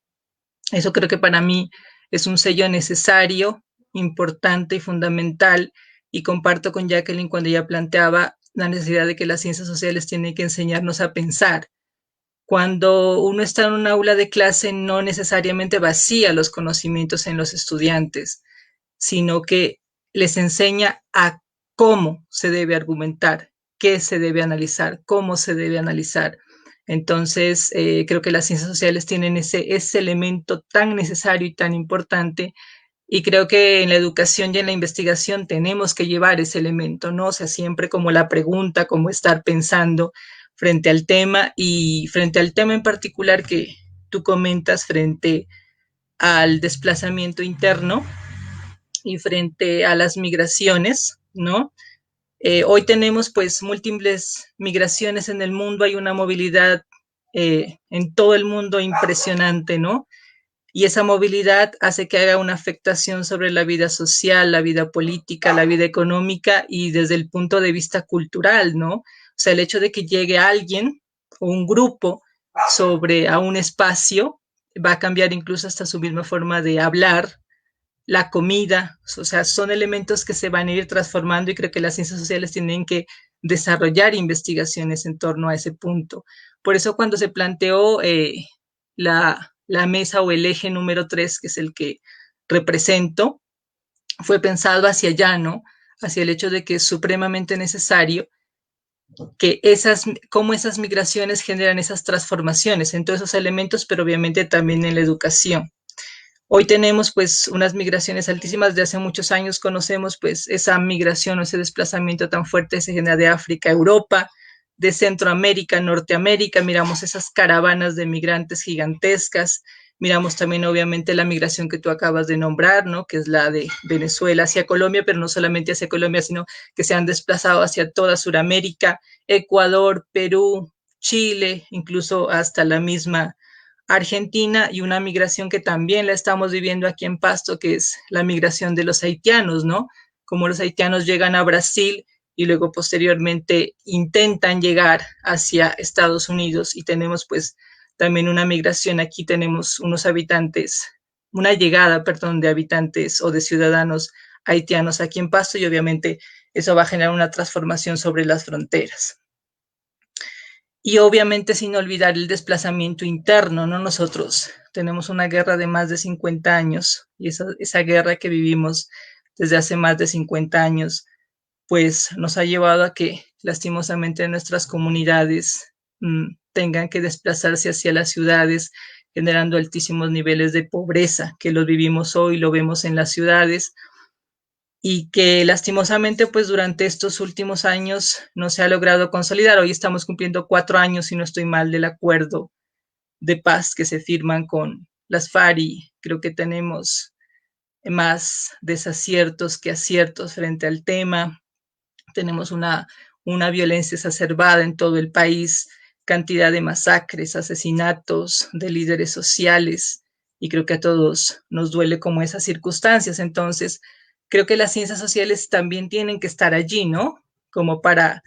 Speaker 4: Eso creo que para mí es un sello necesario, importante y fundamental, y comparto con Jacqueline cuando ella planteaba la necesidad de que las ciencias sociales tienen que enseñarnos a pensar. Cuando uno está en un aula de clase, no necesariamente vacía los conocimientos en los estudiantes, sino que les enseña a cómo se debe argumentar, qué se debe analizar, cómo se debe analizar. Entonces, creo que las ciencias sociales tienen ese elemento tan necesario y tan importante, y creo que en la educación y en la investigación tenemos que llevar ese elemento, ¿no? O sea, siempre como la pregunta, como estar pensando frente al tema, y frente al tema en particular que tú comentas, frente al desplazamiento interno y frente a las migraciones, ¿no? Hoy tenemos pues múltiples migraciones en el mundo, hay una movilidad en todo el mundo impresionante, ¿no? Y esa movilidad hace que haya una afectación sobre la vida social, la vida política, la vida económica y desde el punto de vista cultural, ¿no? O sea, el hecho de que llegue alguien o un grupo a un espacio va a cambiar incluso hasta su misma forma de hablar, la comida, o sea, son elementos que se van a ir transformando, y creo que las ciencias sociales tienen que desarrollar investigaciones en torno a ese punto. Por eso cuando se planteó la mesa o el eje número 3, que es el que represento, fue pensado hacia allá, ¿no? Hacia el hecho de que es supremamente necesario que cómo esas migraciones generan esas transformaciones en todos esos elementos, pero obviamente también en la educación. Hoy tenemos pues unas migraciones altísimas. De hace muchos años conocemos pues esa migración o ese desplazamiento tan fuerte se genera de África a Europa, de Centroamérica a Norteamérica. Miramos esas caravanas de migrantes gigantescas. Miramos también obviamente la migración que tú acabas de nombrar, ¿no? Que es la de Venezuela hacia Colombia, pero no solamente hacia Colombia, sino que se han desplazado hacia toda Sudamérica, Ecuador, Perú, Chile, incluso hasta la misma Argentina, y una migración que también la estamos viviendo aquí en Pasto, que es la migración de los haitianos, ¿no? Como los haitianos llegan a Brasil y luego posteriormente intentan llegar hacia Estados Unidos, y tenemos pues también una migración. Aquí tenemos una llegada, perdón, de habitantes o de ciudadanos haitianos aquí en Pasto, y obviamente eso va a generar una transformación sobre las fronteras. Y obviamente sin olvidar el desplazamiento interno, ¿no? Nosotros tenemos una guerra de más de 50 años, y esa guerra que vivimos desde hace más de 50 años pues nos ha llevado a que lastimosamente nuestras comunidades tengan que desplazarse hacia las ciudades, generando altísimos niveles de pobreza, que los vivimos hoy, lo vemos en las ciudades, y que lastimosamente pues durante estos últimos años no se ha logrado consolidar. Hoy estamos cumpliendo 4 años, si no estoy mal, del acuerdo de paz que se firman con las FARC, y creo que tenemos más desaciertos que aciertos frente al tema. Tenemos una violencia exacerbada en todo el país, cantidad de masacres, asesinatos de líderes sociales, y creo que a todos nos duele como esas circunstancias. Entonces, creo que las ciencias sociales también tienen que estar allí, ¿no? Como para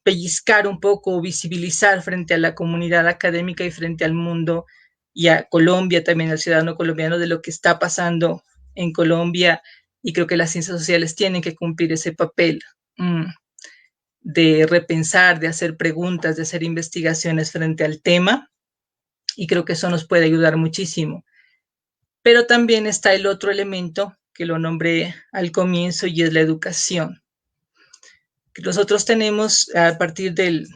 Speaker 4: pellizcar un poco, visibilizar frente a la comunidad académica y frente al mundo, y a Colombia también, al ciudadano colombiano, de lo que está pasando en Colombia. Y creo que las ciencias sociales tienen que cumplir ese papel de repensar, de hacer preguntas, de hacer investigaciones frente al tema, y creo que eso nos puede ayudar muchísimo. Pero también está el otro elemento que lo nombré al comienzo, y es la educación. Nosotros tenemos, a partir de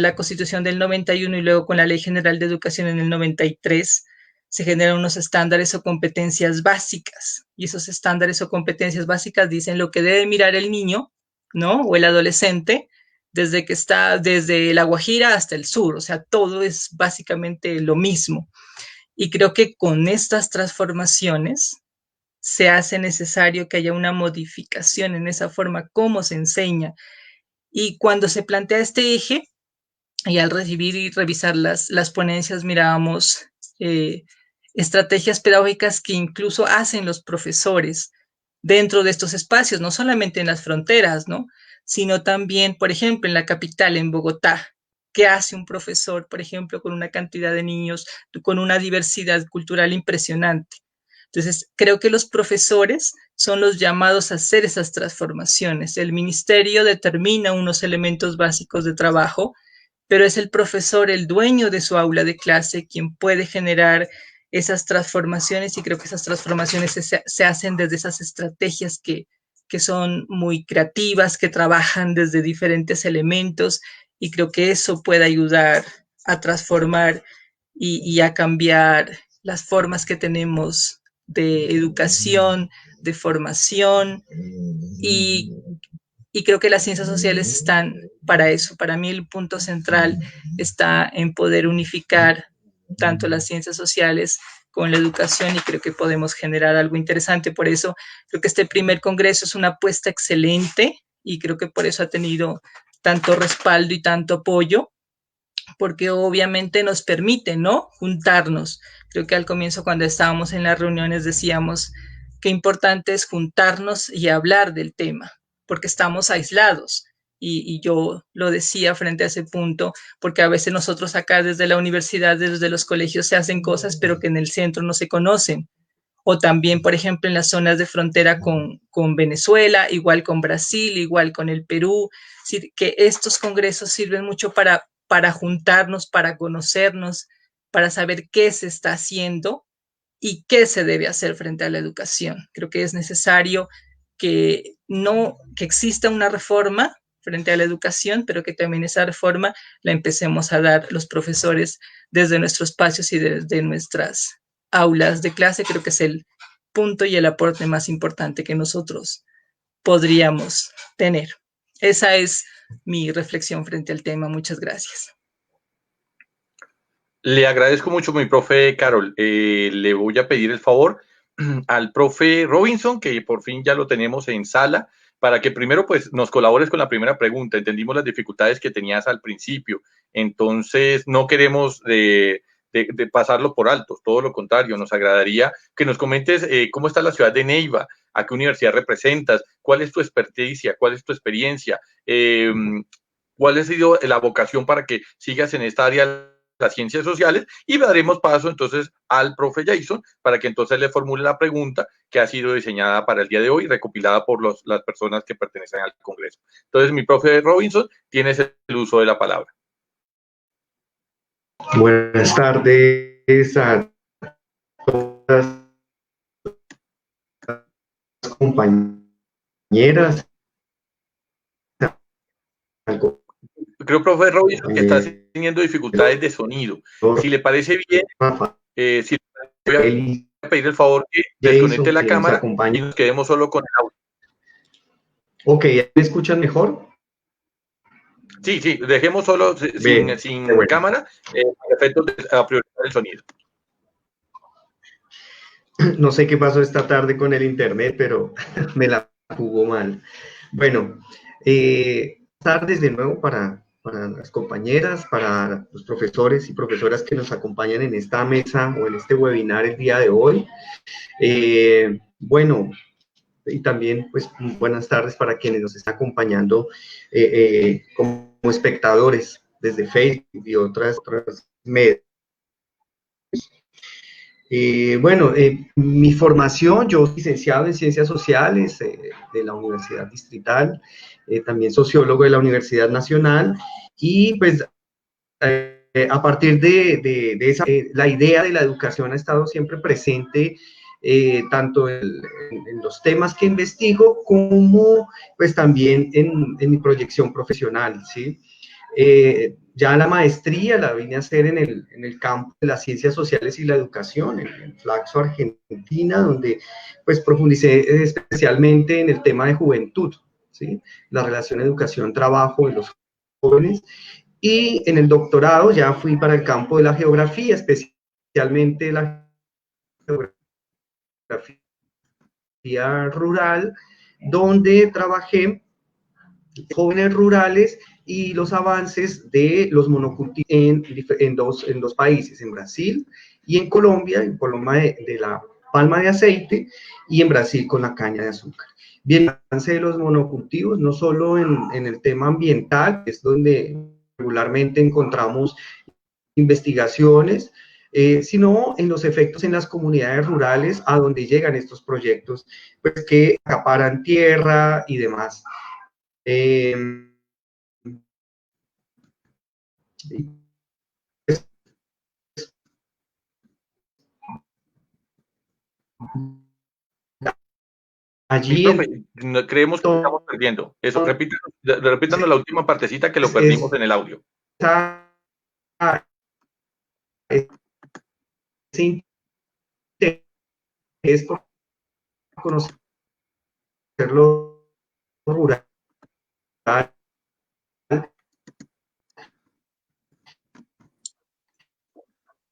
Speaker 4: la Constitución del 91 y luego con la Ley General de Educación en el 93, se generan unos estándares o competencias básicas, y esos estándares o competencias básicas dicen lo que debe mirar el niño, ¿no? O el adolescente, desde que está desde La Guajira hasta el sur, o sea, todo es básicamente lo mismo. Y creo que con estas transformaciones se hace necesario que haya una modificación en esa forma como se enseña. Y cuando se plantea este eje, y al recibir y revisar las ponencias, mirábamos estrategias pedagógicas que incluso hacen los profesores dentro de estos espacios, no solamente en las fronteras, ¿no? Sino también, por ejemplo, en la capital, en Bogotá. ¿Qué hace un profesor, por ejemplo, con una cantidad de niños, con una diversidad cultural impresionante? Entonces, creo que los profesores son los llamados a hacer esas transformaciones. El ministerio determina unos elementos básicos de trabajo, pero es el profesor, el dueño de su aula de clase, quien puede generar esas transformaciones, y creo que esas transformaciones se hacen desde esas estrategias que son muy creativas, que trabajan desde diferentes elementos, y creo que eso puede ayudar a transformar y a cambiar las formas que tenemos de educación, de formación, y creo que las ciencias sociales están para eso. Para mí el punto central está en poder unificar tanto las ciencias sociales con la educación, y creo que podemos generar algo interesante. Por eso creo que este primer congreso es una apuesta excelente, y creo que por eso ha tenido tanto respaldo y tanto apoyo, porque obviamente nos permite, ¿no?, juntarnos. Creo que al comienzo, cuando estábamos en las reuniones, decíamos qué importante es juntarnos y hablar del tema, porque estamos aislados. Y yo lo decía frente a ese punto, porque a veces nosotros acá desde la universidad, desde los colegios, se hacen cosas, pero que en el centro no se conocen. O también, por ejemplo, en las zonas de frontera con Venezuela, igual con Brasil, igual con el Perú. Sí, que estos congresos sirven mucho para juntarnos, para conocernos, para saber qué se está haciendo y qué se debe hacer frente a la educación. Creo que es necesario que exista una reforma frente a la educación, pero que también esa reforma la empecemos a dar los profesores desde nuestros espacios y desde nuestras aulas de clase. Creo que es el punto y el aporte más importante que nosotros podríamos tener. Esa es mi reflexión frente al tema. Muchas gracias.
Speaker 1: Le agradezco mucho, mi profe Carol. Le voy a pedir el favor al profe Robinson, que por fin ya lo tenemos en sala, para que primero pues nos colabores con la primera pregunta. Entendimos las dificultades que tenías al principio, entonces no queremos de pasarlo por alto, todo lo contrario, nos agradaría que nos comentes cómo está la ciudad de Neiva, a qué universidad representas, cuál es tu experticia, cuál es tu experiencia, cuál ha sido la vocación para que sigas en esta área, las ciencias sociales, y daremos paso entonces al profe Jason para que entonces le formule la pregunta que ha sido diseñada para el día de hoy, recopilada por las personas que pertenecen al Congreso. Entonces, mi profe Robinson, tienes el uso de la palabra.
Speaker 8: Buenas tardes a todas las compañeras
Speaker 1: creo, profe Robinson, que está teniendo dificultades de sonido. Si le parece bien, si voy a pedir el favor que desconecte la cámara y nos quedemos solo con el audio.
Speaker 8: Ok, ¿me escuchan mejor?
Speaker 1: Sí, dejemos solo sin cámara, efectos de priorizar el sonido.
Speaker 8: No sé qué pasó esta tarde con el internet, pero me la jugó mal. Bueno, tardes de nuevo para las compañeras, para los profesores y profesoras que nos acompañan en esta mesa o en este webinar el día de hoy. Bueno, y también pues buenas tardes para quienes nos están acompañando como espectadores desde Facebook y otras medios. Bueno, mi formación, yo soy licenciado en Ciencias Sociales de la Universidad Distrital, también sociólogo de la Universidad Nacional, y pues a partir de esa, la idea de la educación ha estado siempre presente, tanto en los temas que investigo como pues también en mi proyección profesional, ¿sí? Ya la maestría la vine a hacer en el campo de las ciencias sociales y la educación, en Flaxo, Argentina, donde pues profundicé especialmente en el tema de juventud, ¿sí? La relación educación-trabajo de los jóvenes. Y en el doctorado ya fui para el campo de la geografía, especialmente la geografía rural, donde trabajé jóvenes rurales y los avances de los monocultivos en dos países, en Brasil y en Colombia de la palma de aceite, y en Brasil con la caña de azúcar. Bien, el avance de los monocultivos, no solo en el tema ambiental, que es donde regularmente encontramos investigaciones, sino en los efectos en las comunidades rurales a donde llegan estos proyectos, pues que acaparan tierra y demás.
Speaker 1: Allí profe, creemos que estamos perdiendo. Eso, repítanos la última partecita que lo perdimos en el audio.
Speaker 8: Es por conocerlo rural.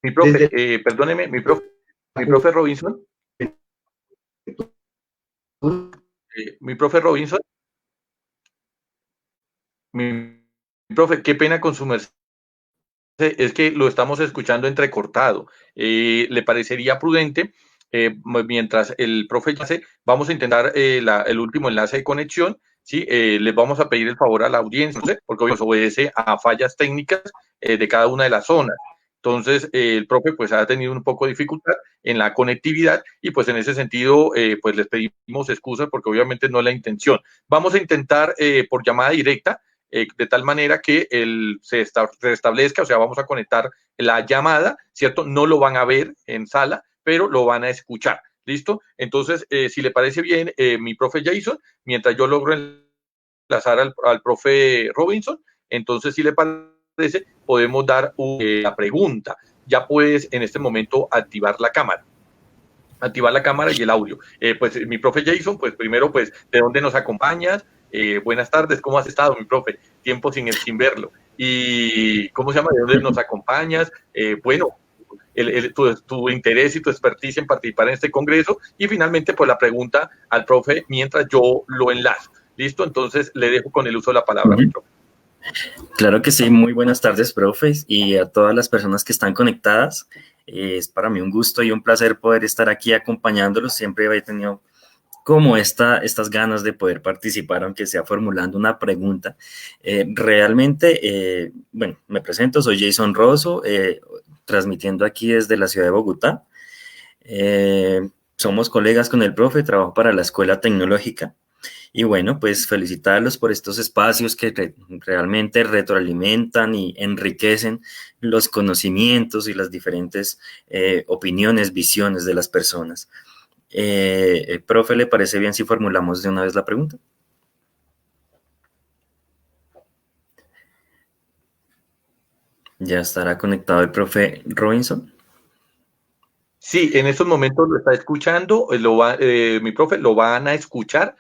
Speaker 1: Mi profe, perdóneme, mi profe Robinson. Mi profe Robinson. Mi profe, qué pena con su merced. Es que lo estamos escuchando entrecortado. ¿Le parecería prudente, mientras el profe ya vamos a intentar el último enlace de conexión? ¿Sí? Les vamos a pedir el favor a la audiencia, ¿sí? Porque nos obedece a fallas técnicas de cada una de las zonas. Entonces, el profe pues ha tenido un poco de dificultad en la conectividad y pues en ese sentido pues les pedimos excusas porque obviamente no es la intención. Vamos a intentar por llamada directa, de tal manera que se restablezca, o sea, vamos a conectar la llamada, ¿cierto? No lo van a ver en sala, pero lo van a escuchar, ¿listo? Entonces, si le parece bien, mi profe Jason, mientras yo logro enlazar al profe Robinson, entonces, si le parece, podemos dar la pregunta. Ya puedes en este momento activar la cámara y el audio. Pues mi profe Jason, pues primero, pues, ¿de dónde nos acompañas? Buenas tardes, ¿cómo has estado, mi profe? Tiempo sin verlo. ¿Y cómo se llama? ¿De dónde nos acompañas? Bueno, tu interés y tu expertise en participar en este congreso. Y finalmente, pues la pregunta al profe mientras yo lo enlazo. ¿Listo? Entonces, le dejo con el uso de la palabra, mi profe.
Speaker 9: Claro que sí, muy buenas tardes, profes, y a todas las personas que están conectadas. Es para mí un gusto y un placer poder estar aquí acompañándolos. Siempre he tenido como estas ganas de poder participar, aunque sea formulando una pregunta. Realmente, bueno, me presento, soy Jason Rosso, transmitiendo aquí desde la ciudad de Bogotá. Somos colegas con el profe, trabajo para la Escuela Tecnológica. Y bueno, pues felicitarlos por estos espacios que realmente retroalimentan y enriquecen los conocimientos y las diferentes opiniones, visiones de las personas. Profe, ¿le parece bien si formulamos de una vez la pregunta? Ya estará conectado el profe Robinson.
Speaker 1: Sí, en estos momentos lo está escuchando, mi profe, lo van a escuchar,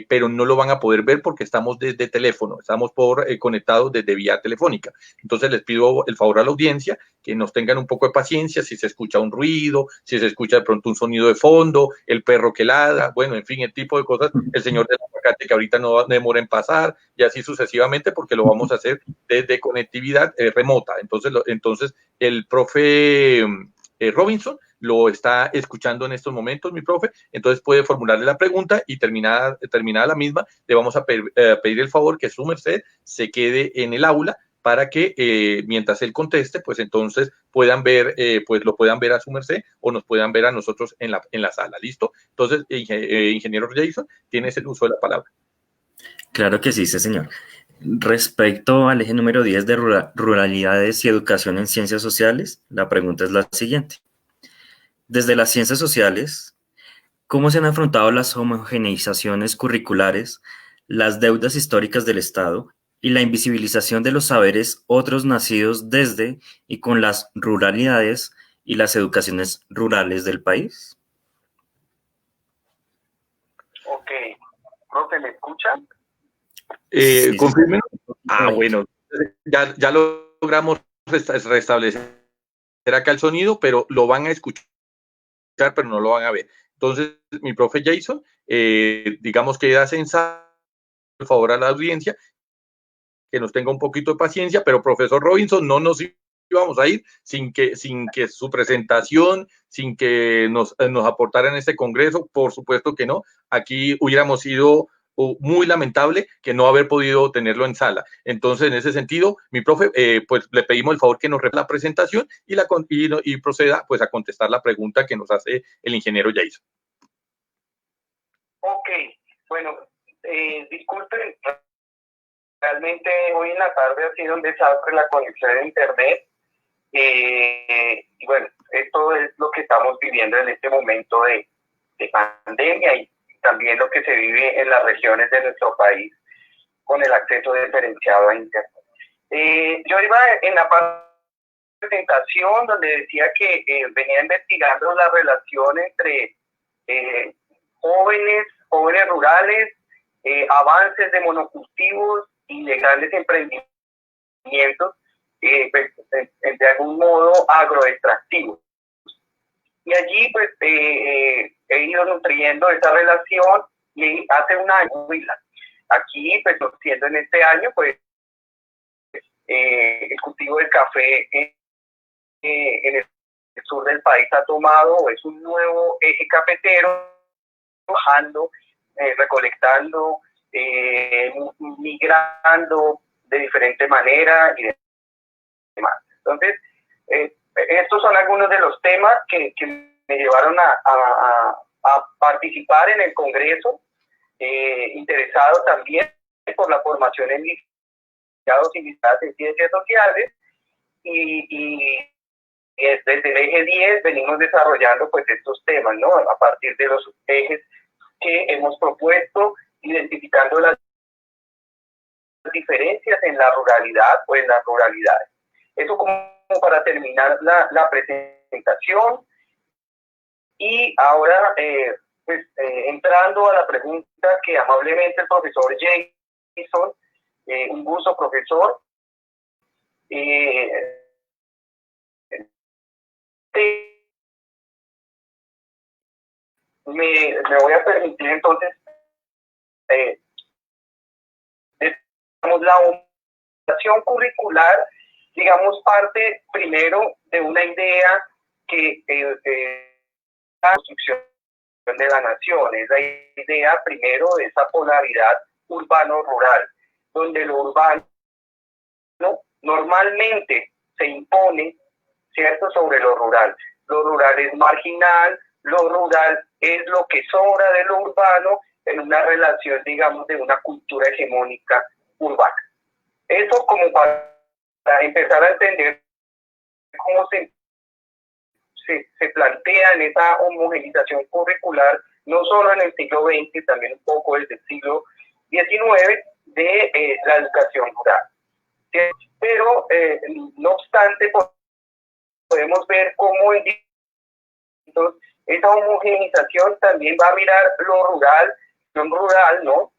Speaker 1: pero no lo van a poder ver porque estamos desde teléfono, estamos conectados desde vía telefónica. Entonces les pido el favor a la audiencia que nos tengan un poco de paciencia si se escucha un ruido, si se escucha de pronto un sonido de fondo, el perro que ladra, bueno, en fin, el tipo de cosas, el señor del aguacate que ahorita no demora en pasar y así sucesivamente porque lo vamos a hacer desde conectividad remota. Entonces el profe Robinson lo está escuchando en estos momentos, mi profe, entonces puede formularle la pregunta y terminada la misma, le vamos a pedir el favor que su merced se quede en el aula para que mientras él conteste, pues entonces puedan ver, pues lo puedan ver a su merced o nos puedan ver a nosotros en la sala, ¿listo? Entonces, ingeniero Jason, tienes el uso de la palabra.
Speaker 9: Claro que sí, señor. Respecto al eje número 10 de ruralidades y educación en ciencias sociales, la pregunta es la siguiente. Desde las ciencias sociales, ¿cómo se han afrontado las homogeneizaciones curriculares, las deudas históricas del Estado y la invisibilización de los saberes otros nacidos desde y con las ruralidades y las educaciones rurales del país?
Speaker 10: Ok, profe, ¿me escuchan?
Speaker 9: Sí,
Speaker 1: Confirmen. Bueno, ya logramos restablecer acá el sonido, pero lo van a escuchar, pero no lo van a ver. Entonces, mi profe Jason, digamos que da sensación, por favor, a la audiencia, que nos tenga un poquito de paciencia, pero profesor Robinson, no nos íbamos a ir sin que su presentación, sin que nos aportara en este congreso, por supuesto que no. Aquí hubiéramos sido muy lamentable que no haber podido tenerlo en sala. Entonces, en ese sentido, mi profe, pues le pedimos el favor que nos repita la presentación y proceda pues a contestar la pregunta que nos hace el ingeniero Jason.
Speaker 10: Ok, bueno, disculpen, realmente hoy en la tarde ha sido un desastre la conexión de internet. Y bueno, esto es lo que estamos viviendo en este momento de pandemia y también lo que se vive en las regiones de nuestro país con el acceso diferenciado a internet. Yo iba en la presentación donde decía que venía investigando la relación entre jóvenes rurales, avances de monocultivos y de grandes emprendimientos de algún modo agroextractivos. Y allí pues he ido nutriendo esa relación y hace un año, aquí pues siendo en este año pues el cultivo del café en el sur del país ha tomado, es un nuevo eje cafetero, trabajando, recolectando, migrando de diferente manera y demás. Entonces, estos son algunos de los temas que me llevaron a participar en el Congreso, interesado también por la formación en licenciados y licenciadas en ciencias sociales y desde el eje 10 venimos desarrollando pues estos temas, ¿no? A partir de los ejes que hemos propuesto, identificando las diferencias en la ruralidad o en las ruralidades. Eso como para terminar la presentación. Y ahora, entrando a la pregunta que amablemente el profesor Jason, un gusto, profesor, me voy a permitir entonces la orientación curricular, digamos, parte primero de una idea que la construcción de la nación, es la idea primero de esa polaridad urbano-rural, donde lo urbano normalmente se impone, ¿cierto?, sobre lo rural. Lo rural es marginal, lo rural es lo que sobra de lo urbano en una relación, digamos, de una cultura hegemónica urbana. Eso como para empezar a entender cómo se plantea en esa homogenización curricular, no solo en el siglo XX, también un poco desde el siglo XIX, de la educación rural. Pero, no obstante, podemos ver cómo esa homogenización también va a mirar lo rural, ¿no?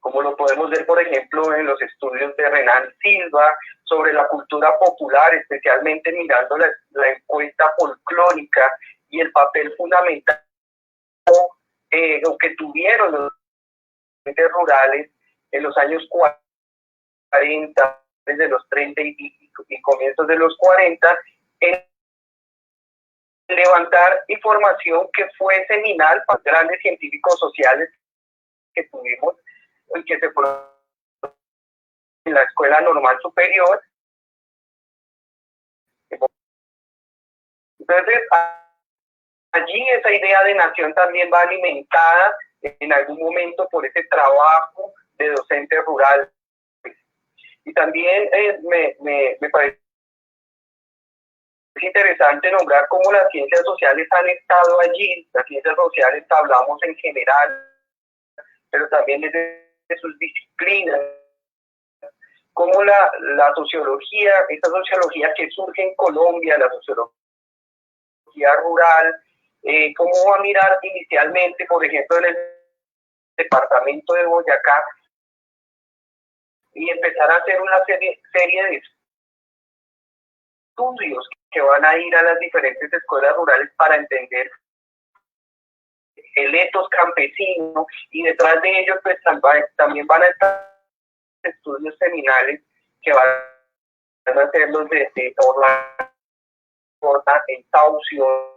Speaker 10: Como lo podemos ver, por ejemplo, en los estudios de Renan Silva sobre la cultura popular, especialmente mirando la encuesta folclórica y el papel fundamental que tuvieron los entes rurales en los años 40, desde los 30 y comienzos de los 40, en levantar información que fue seminal para grandes científicos sociales que tuvimos y que se fueron en la Escuela Normal Superior. Entonces, allí esa idea de nación también va alimentada en algún momento por ese trabajo de docentes rurales. Y también me parece interesante nombrar cómo las ciencias sociales han estado allí. Las ciencias sociales hablamos en general, pero también desde sus disciplinas, como la sociología, esta sociología que surge en Colombia, la sociología rural, cómo va a mirar inicialmente, por ejemplo, en el departamento de Boyacá, y empezar a hacer una serie de estudios que van a ir a las diferentes escuelas rurales para entender el etos campesino, y detrás de ellos pues también van a estar estudios seminales que van a hacerlos desde Orlando, en Taucio,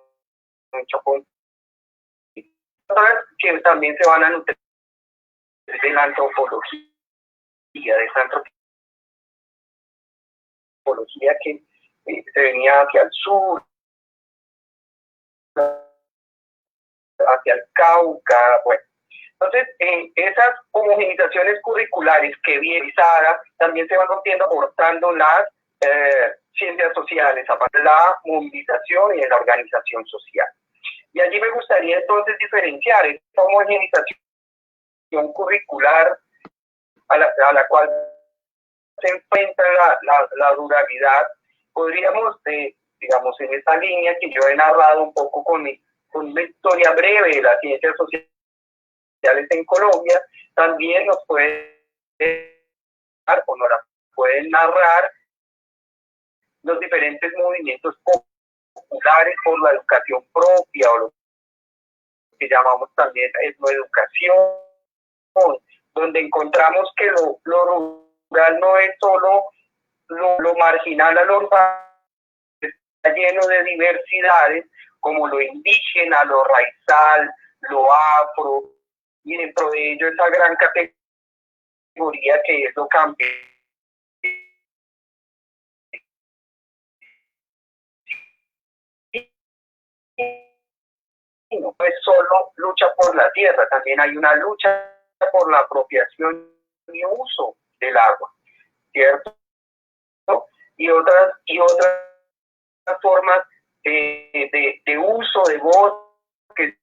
Speaker 10: en Chocó, que también se van a nutrir de la antropología, de esa antropología que se venía hacia el sur, hacia el Cauca, bueno. Entonces, esas homogenizaciones curriculares que viene Sara también se van rompiendo, aportando las ciencias sociales, aparte de la movilización y de la organización social. Y allí me gustaría entonces diferenciar esta homogenización curricular a la cual se enfrenta la ruralidad. Podríamos, digamos, en esta línea que yo he narrado un poco con una historia breve de las ciencias sociales en Colombia, también nos pueden narrar los diferentes movimientos populares por la educación propia, o lo que llamamos también etnoeducación, donde encontramos que lo rural no es solo lo marginal a lo urbano, está lleno de diversidades, como lo indígena, lo raizal, lo afro, y dentro de ello esa gran categoría que es lo campesino. No es solo lucha por la tierra, también hay una lucha por la apropiación y uso del agua, ¿cierto? Y otras formas de uso de bosques,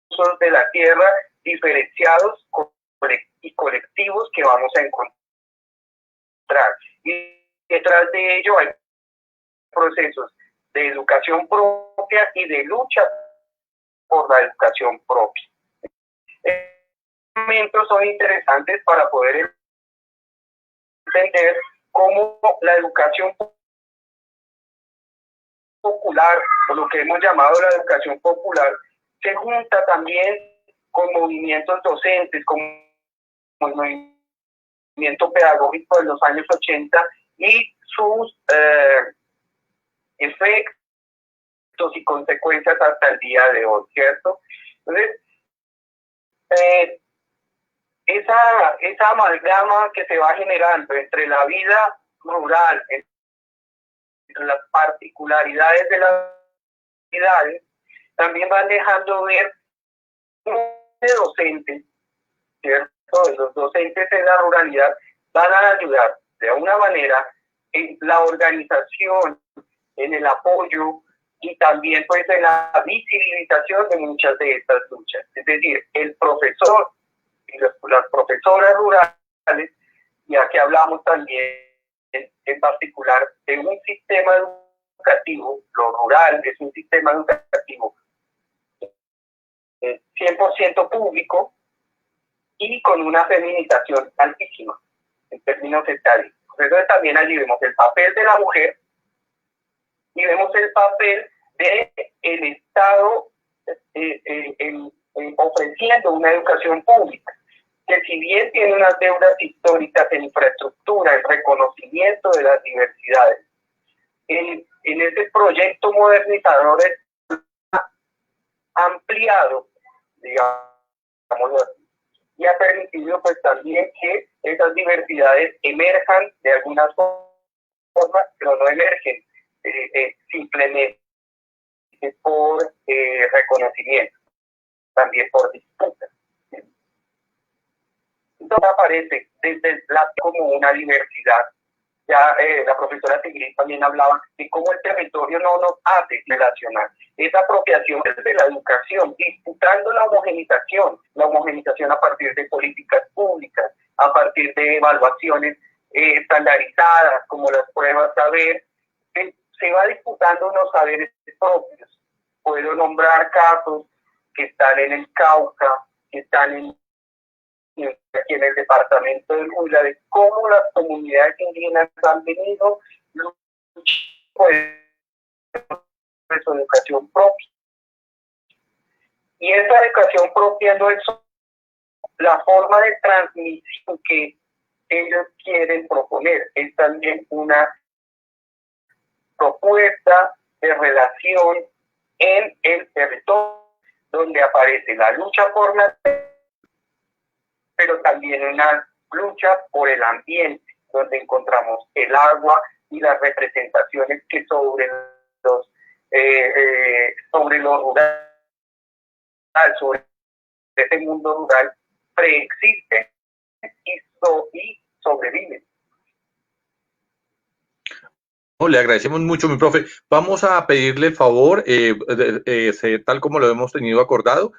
Speaker 10: usos de la tierra diferenciados y colectivos que vamos a encontrar. Y detrás de ello hay procesos de educación propia y de lucha por la educación propia. Estos elementos son interesantes para poder entender cómo la educación popular, o lo que hemos llamado la educación popular, se junta también con movimientos docentes, como el movimiento pedagógico de los años 80 y sus efectos y consecuencias hasta el día de hoy, ¿cierto? Entonces, esa amalgama que se va generando entre la vida rural, entre las particularidades de las ciudades, también van dejando ver de docentes, ¿cierto? Los docentes en la ruralidad van a ayudar de alguna manera en la organización, en el apoyo y también pues en la visibilización de muchas de estas luchas. Es decir, el profesor y las profesoras rurales, ya que hablamos también en particular de un sistema educativo, lo rural es un sistema educativo 100% público y con una feminización altísima en términos estadísticos. Entonces también allí vemos el papel de la mujer y vemos el papel del Estado ofreciendo una educación pública, que si bien tiene unas deudas históricas en infraestructura, el reconocimiento de las diversidades, en ese proyecto modernizador ampliado, digamos, y ha permitido pues también que esas diversidades emerjan de algunas formas, pero no emergen simplemente por reconocimiento, también por disputas. Entonces aparece desde como una diversidad. Ya la profesora Sigrid también hablaba de cómo el territorio no nos hace relacionar. Esa apropiación desde la educación, disputando la homogenización a partir de políticas públicas, a partir de evaluaciones estandarizadas, como las pruebas saber, se va disputando unos saberes propios. Puedo nombrar casos que están en el Cauca, que están aquí en el departamento del Huila, de cómo las comunidades indígenas han venido luchando por su educación propia. Y esa educación propia no es la forma de transmisión que ellos quieren proponer, es también una propuesta de relación en el territorio, donde aparece la lucha por la pero también una lucha por el ambiente, donde encontramos el agua y las representaciones que sobre lo rural, sobre ese mundo rural, preexisten y sobreviven.
Speaker 1: Le agradecemos mucho, mi profe. Vamos a pedirle el favor, tal como lo hemos tenido acordado,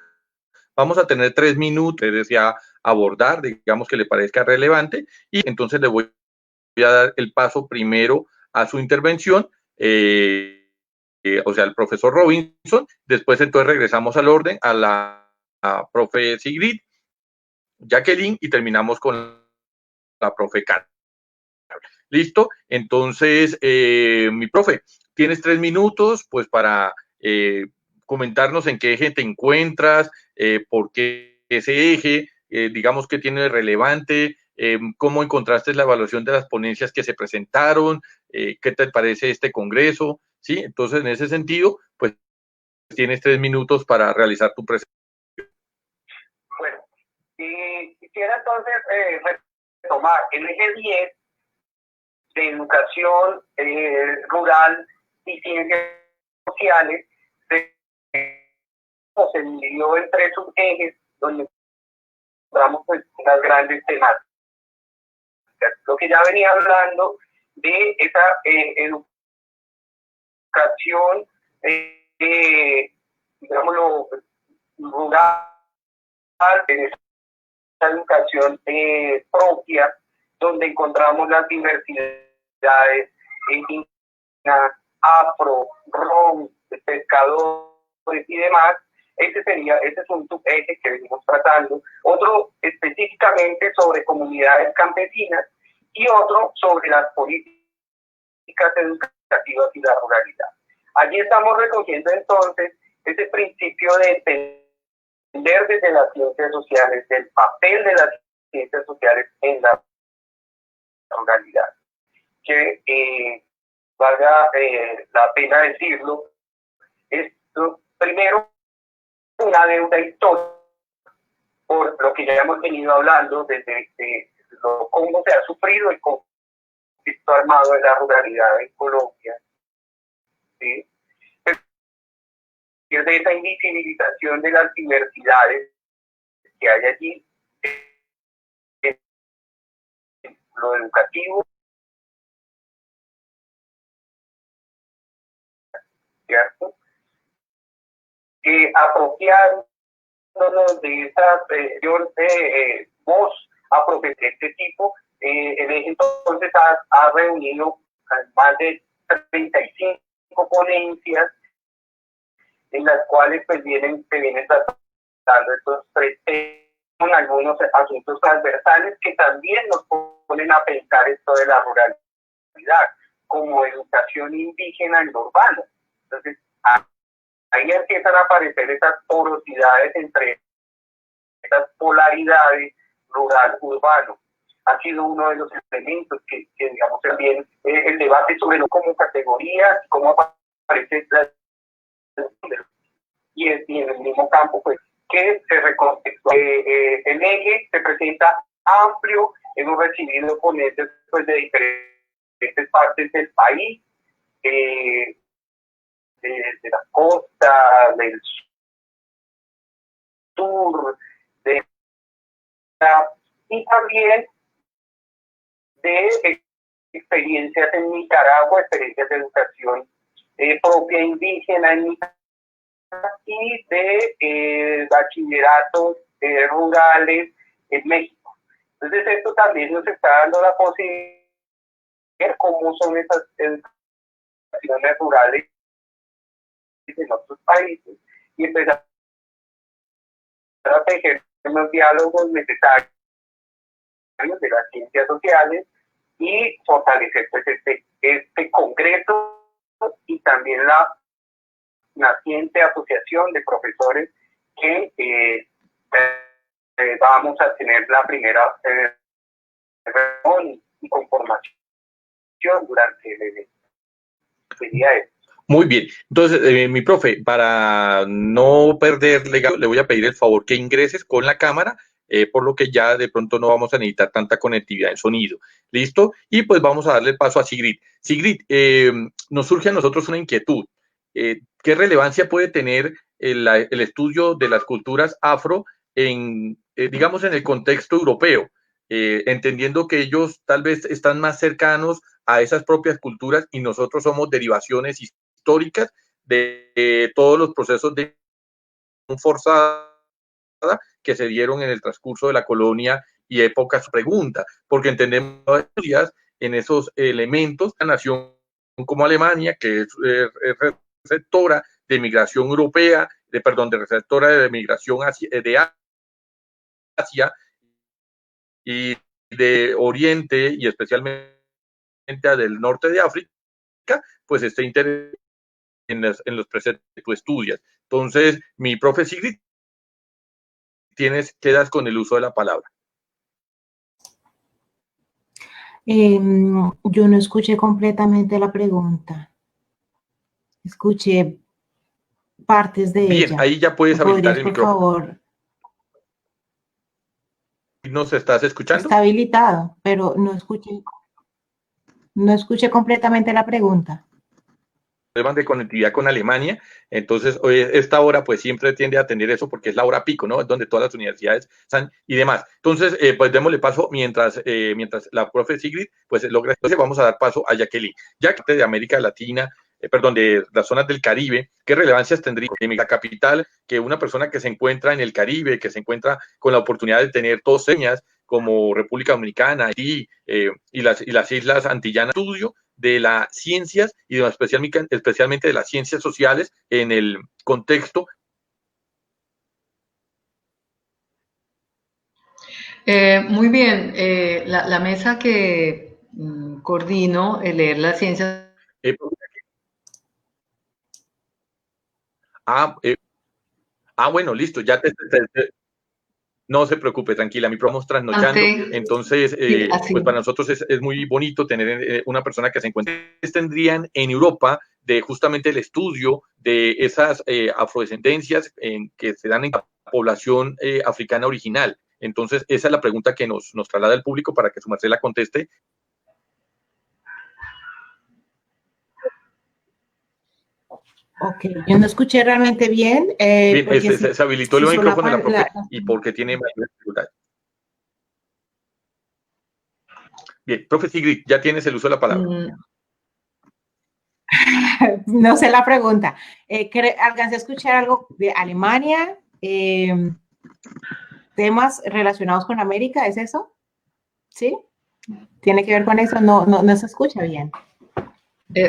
Speaker 1: vamos a tener 3 minutos, les decía, abordar, digamos que le parezca relevante, y entonces le voy a dar el paso primero a su intervención, o sea, al profesor Robinson, después entonces regresamos al orden, a la profe Sigrid, Jacqueline, y terminamos con la profe Carla. ¿Listo? Entonces, mi profe, tienes 3 minutos, pues, para comentarnos en qué eje te encuentras, por qué ese eje, digamos que tiene de relevante, cómo encontraste la evaluación de las ponencias que se presentaron, qué te parece este congreso, ¿sí? Entonces, en ese sentido, pues, tienes 3 minutos para realizar tu presentación.
Speaker 10: Bueno, y quisiera entonces retomar el eje 10 de educación rural y ciencias sociales, se dividió en 3 subejes, donde encontramos pues unas grandes temáticas. Lo que ya venía hablando de esa educación, digámoslo, rural, esa educación propia, donde encontramos las diversidades indígenas, afro, rom, pescadores y demás. Ese es un subeje que venimos tratando. Otro específicamente sobre comunidades campesinas y otro sobre las políticas educativas y la ruralidad. Allí estamos recogiendo entonces ese principio de entender desde las ciencias sociales, del papel de las ciencias sociales en la ruralidad, que valga la pena decirlo, es primero una deuda histórica, por lo que ya hemos venido hablando desde cómo se ha sufrido el conflicto armado de la ruralidad en Colombia, ¿sí? De esa invisibilización de las diversidades que hay allí, lo educativo, ¿cierto? Apropiarnos de esa voz a este tipo el eje entonces ha reunido más de 35 ponencias en las cuales pues se vienen tratando estos 3 temas, con algunos asuntos transversales que también nos ponen a pensar esto de la ruralidad, como educación indígena en lo urbano. Entonces, ahí empiezan a aparecer esas porosidades entre estas polaridades rural-urbano. Ha sido uno de los elementos que digamos, también el debate sobre como categoría, cómo aparece y en el mismo campo, pues, que se recontextúa. El eje se presenta amplio, hemos recibido ponentes pues, de diferentes partes del país, de la costa, del sur, y también de experiencias en Nicaragua, experiencias de educación propia indígena en Nicaragua, y de bachilleratos rurales en México. Entonces esto también nos está dando la posibilidad de ver cómo son esas educaciones rurales en otros países y empezar a tejer los diálogos necesarios de las ciencias sociales y fortalecer pues este congreso y también la naciente asociación de profesores que vamos a tener la primera reunión y conformación durante el evento. Sería eso.
Speaker 1: Muy bien. Entonces, mi profe, para no perderle, le voy a pedir el favor que ingreses con la cámara, por lo que ya de pronto no vamos a necesitar tanta conectividad en sonido. ¿Listo? Y pues vamos a darle el paso a Sigrid. Sigrid, nos surge a nosotros una inquietud. ¿Qué relevancia puede tener el estudio de las culturas afro digamos, en el contexto europeo? Entendiendo que ellos tal vez están más cercanos a esas propias culturas y nosotros somos derivaciones históricas de todos los procesos de forzada que se dieron en el transcurso de la colonia y épocas pregunta, porque entendemos en esos elementos la nación como Alemania, que es receptora de migración europea, de receptora de migración de Asia y de Oriente y especialmente del norte de África, pues está interesado en los preceptos que tú estudias. Entonces, mi profe Sigrid, quedas con el uso de la palabra.
Speaker 2: Yo no escuché completamente la pregunta. Escuché partes de ella.
Speaker 1: Bien, ahí ya puedes habilitar el micrófono.
Speaker 2: Por favor.
Speaker 1: ¿Nos estás escuchando?
Speaker 2: Está habilitado, pero no escuché completamente la pregunta.
Speaker 1: Problemas de conectividad con Alemania, entonces esta hora pues siempre tiende a atender eso porque es la hora pico, ¿no? Es donde todas las universidades están y demás. Entonces, pues démosle paso mientras la profe Sigrid pues logra. Entonces vamos a dar paso a Jacqueline. Jacqueline de América Latina, de las zonas del Caribe, ¿qué relevancias tendría en la capital que una persona que se encuentra en el Caribe, que se encuentra con la oportunidad de tener dos señas como República Dominicana, Haití y las Islas Antillanas, estudio de las ciencias y especialmente de las ciencias sociales en el contexto?
Speaker 3: Muy bien, la mesa que coordino, leer las ciencias.
Speaker 1: Bueno, listo, ya no se preocupe, tranquila, mi profe trasnochando, entonces, pues para nosotros es muy bonito tener una persona que se encuentre. Tendrían en Europa de justamente el estudio de esas afrodescendencias que se dan en la población africana original. Entonces, esa es la pregunta que nos traslada el público para que su merced la conteste.
Speaker 2: Ok, yo no escuché realmente bien.
Speaker 1: Bien, se habilitó el micrófono de la profe y porque tiene mayor dificultad. Bien, profe Sigrid, ya tienes el uso de la palabra.
Speaker 2: No sé la pregunta. ¿Alcancé a escuchar algo de Alemania? ¿Temas relacionados con América? ¿Es eso? ¿Sí? ¿Tiene que ver con eso? No se escucha bien.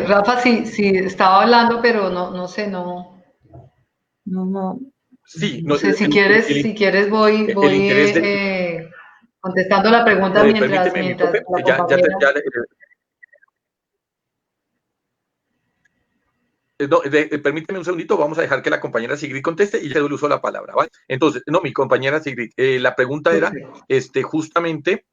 Speaker 3: Rafa, sí, estaba hablando, pero no sé, no.
Speaker 1: Sí,
Speaker 3: No sé, si quieres voy
Speaker 1: el interés de...
Speaker 3: contestando la pregunta mientras
Speaker 1: permíteme, mi
Speaker 3: la
Speaker 1: profe,
Speaker 3: compañera...
Speaker 1: permíteme un segundito, vamos a dejar que la compañera Sigrid conteste y ya le doy uso de la palabra, ¿vale? Entonces, no, mi compañera Sigrid, la pregunta era, justamente,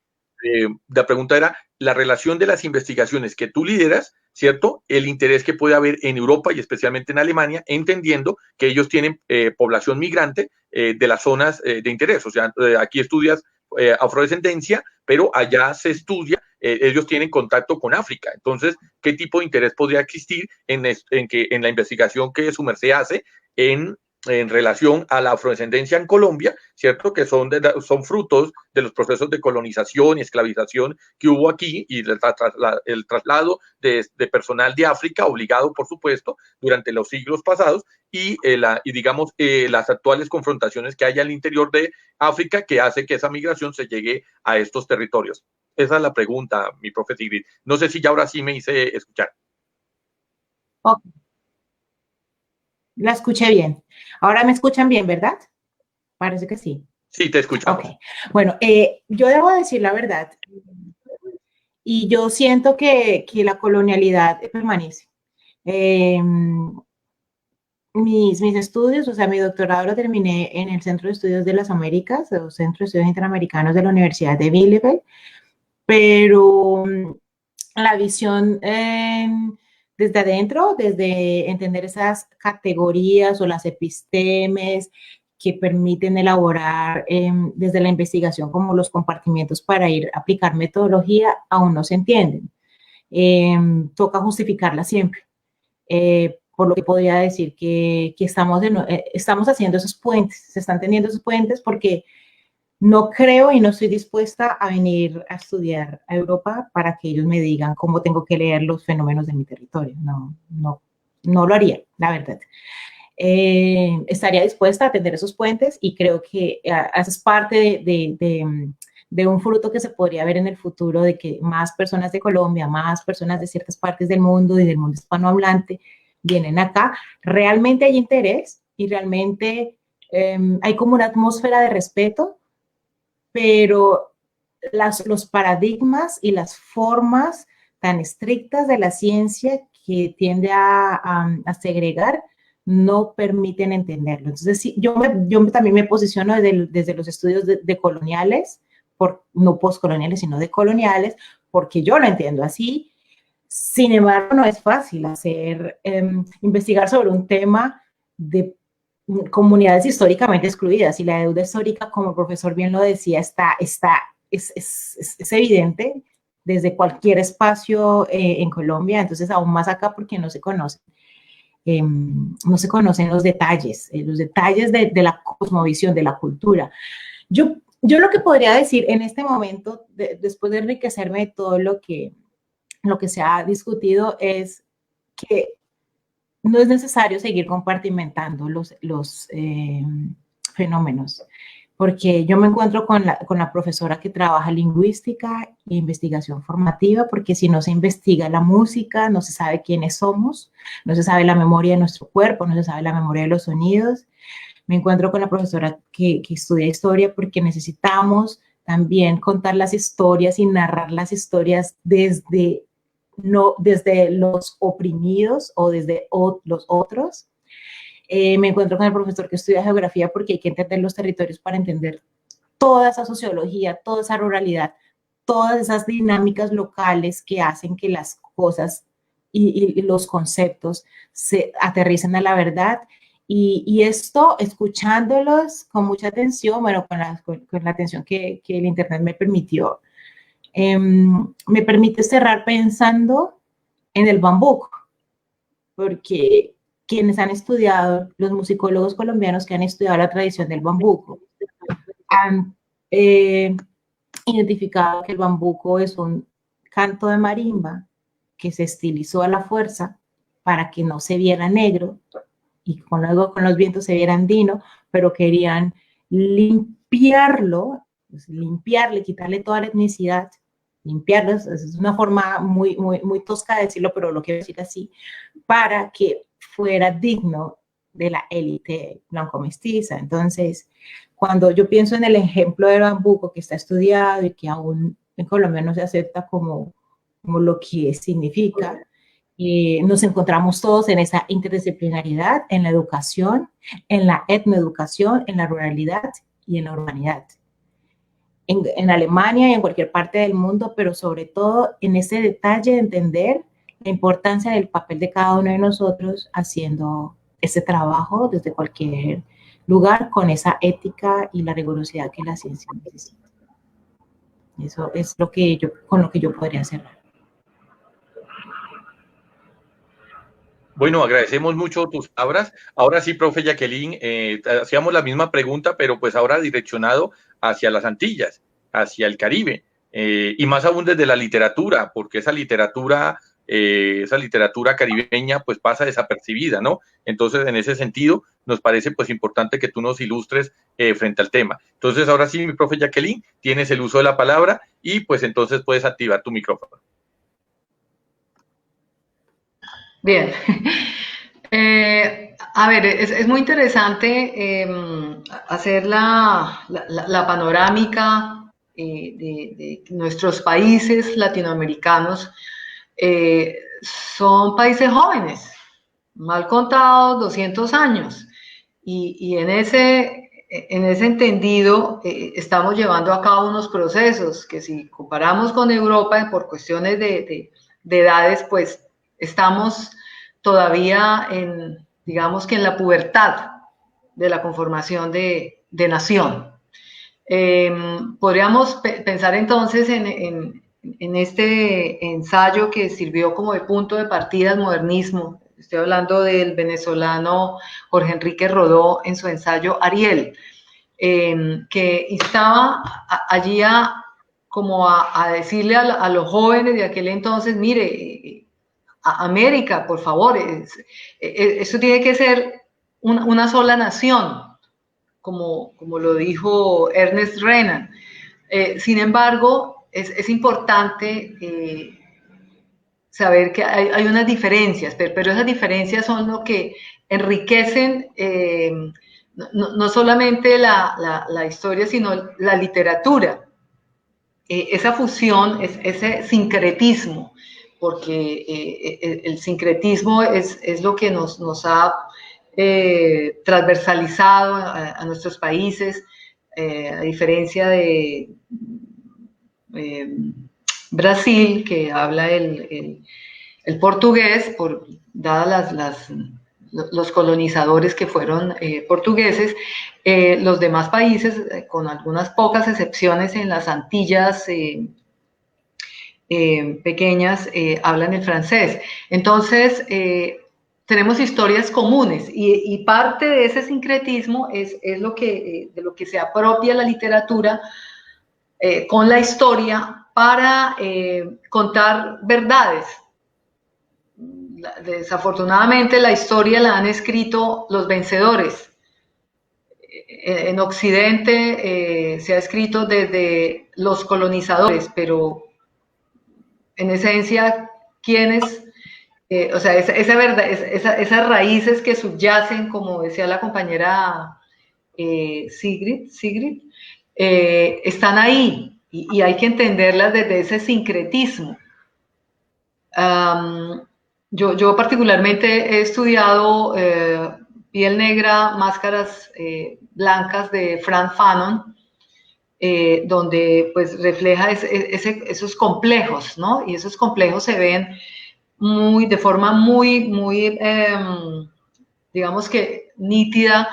Speaker 1: la pregunta era la relación de las investigaciones que tú lideras, ¿cierto? El interés que puede haber en Europa y especialmente en Alemania, entendiendo que ellos tienen población migrante de las zonas de interés. O sea, aquí estudias afrodescendencia, pero allá se estudia, ellos tienen contacto con África. Entonces, ¿qué tipo de interés podría existir en la investigación que su merced hace en relación a la afrodescendencia en Colombia, ¿cierto? Que son frutos de los procesos de colonización y esclavización que hubo aquí y el traslado de personal de África, obligado, por supuesto, durante los siglos pasados, y digamos, las actuales confrontaciones que hay al interior de África que hace que esa migración se llegue a estos territorios. Esa es la pregunta, mi profe Sigrid. No sé si ya ahora sí me hice escuchar.
Speaker 2: Okay. La escuché bien. Ahora me escuchan bien, ¿verdad? Parece que sí.
Speaker 1: Sí, te escuchamos.
Speaker 2: Ok. Bueno, yo debo decir la verdad. Y yo siento que la colonialidad permanece. Mis estudios, o sea, mi doctorado lo terminé en el Centro de Estudios de las Américas, o Centro de Estudios Interamericanos de la Universidad de Bielefeld, pero la visión desde adentro, desde entender esas categorías o las epistemes que permiten elaborar desde la investigación como los compartimientos para ir a aplicar metodología, aún no se entienden. Toca justificarla siempre. Por lo que podría decir que estamos haciendo esos puentes, se están teniendo esos puentes porque no creo y no estoy dispuesta a venir a estudiar a Europa para que ellos me digan cómo tengo que leer los fenómenos de mi territorio. No lo haría, la verdad. Estaría dispuesta a atender esos puentes y creo que haces parte de un fruto que se podría ver en el futuro de que más personas de Colombia, más personas de ciertas partes del mundo y del mundo hispanohablante vienen acá. Realmente hay interés y realmente hay como una atmósfera de respeto, pero los paradigmas y las formas tan estrictas de la ciencia que tiende a segregar no permiten entenderlo. Entonces, sí, yo también me posiciono desde los estudios de coloniales, no postcoloniales, sino de coloniales, porque yo lo entiendo así. Sin embargo, no es fácil investigar sobre un tema de comunidades históricamente excluidas, y la deuda histórica, como el profesor bien lo decía, es evidente desde cualquier espacio en Colombia, entonces aún más acá porque no se conocen los detalles de la cosmovisión, de la cultura. Yo lo que podría decir en este momento, después de enriquecerme de todo lo que se ha discutido, es que no es necesario seguir compartimentando los fenómenos, porque yo me encuentro con la profesora que trabaja lingüística e investigación formativa, porque si no se investiga la música, no se sabe quiénes somos, no se sabe la memoria de nuestro cuerpo, no se sabe la memoria de los sonidos. Me encuentro con la profesora que estudia historia, porque necesitamos también contar las historias y narrar las historias desde los oprimidos o desde los otros. Me encuentro con el profesor que estudia geografía, porque hay que entender los territorios para entender toda esa sociología, toda esa ruralidad, todas esas dinámicas locales que hacen que las cosas y los conceptos se aterricen a la verdad. Y esto, escuchándolos con mucha atención, bueno, con la atención que el Internet me permitió, me permite cerrar pensando en el bambuco, porque quienes han estudiado, los musicólogos colombianos que han estudiado la tradición del bambuco, han identificado que el bambuco es un canto de marimba que se estilizó a la fuerza para que no se viera negro y luego con los vientos se viera andino, pero querían limpiarlo, quitarle toda la etnicidad limpiarlos, es una forma muy tosca de decirlo, pero lo quiero decir así, para que fuera digno de la élite blanco-mestiza. Entonces, cuando yo pienso en el ejemplo del bambuco que está estudiado y que aún en Colombia no se acepta como lo que significa, nos encontramos todos en esa interdisciplinariedad, en la educación, en la etnoeducación, en la ruralidad y en la urbanidad. En Alemania y en cualquier parte del mundo, pero sobre todo en ese detalle de entender la importancia del papel de cada uno de nosotros haciendo ese trabajo desde cualquier lugar con esa ética y la rigurosidad que la ciencia necesita. Eso es con lo que yo podría cerrar.
Speaker 1: Bueno, agradecemos mucho tus palabras. Ahora sí, profe Jacqueline, hacíamos la misma pregunta, pero pues ahora direccionado hacia las Antillas, hacia el Caribe, y más aún desde la literatura, porque esa literatura caribeña pues pasa desapercibida, ¿no? Entonces, en ese sentido, nos parece pues importante que tú nos ilustres frente al tema. Entonces, ahora sí, mi profe Jacqueline, tienes el uso de la palabra y pues entonces puedes activar tu micrófono.
Speaker 3: Bien. A ver, es muy interesante hacer la panorámica de nuestros países latinoamericanos. Son países jóvenes, mal contados, 200 años. Y en ese entendido estamos llevando a cabo unos procesos que si comparamos con Europa por cuestiones de edades, pues estamos todavía digamos que en la pubertad de la conformación de nación. Podríamos pensar entonces en este ensayo que sirvió como de punto de partida al modernismo. Estoy hablando del venezolano Jorge Enrique Rodó en su ensayo Ariel, que instaba allí como a decirle a los jóvenes de aquel entonces, mire, América, por favor, eso tiene que ser una sola nación, como lo dijo Ernest Renan. Sin embargo, es importante saber que hay unas diferencias, pero esas diferencias son lo que enriquecen no solamente la historia, sino la literatura. Esa fusión, ese sincretismo, porque el sincretismo es lo que nos ha transversalizado a nuestros países, a diferencia de Brasil, que habla el portugués, dadas los colonizadores que fueron portugueses. Los demás países, con algunas pocas excepciones en las Antillas pequeñas, hablan el francés. Entonces, tenemos historias comunes y parte de ese sincretismo es de lo que se apropia la literatura con la historia para contar verdades. Desafortunadamente la historia la han escrito los vencedores. En Occidente se ha escrito desde los colonizadores, pero en esencia, ¿quiénes? O sea, esas raíces que subyacen, como decía la compañera Sigrid, están ahí y hay que entenderlas desde ese sincretismo. Yo particularmente he estudiado Piel Negra, Máscaras Blancas de Frantz Fanon, donde pues refleja esos complejos, ¿no? Y esos complejos se ven de forma muy digamos que nítida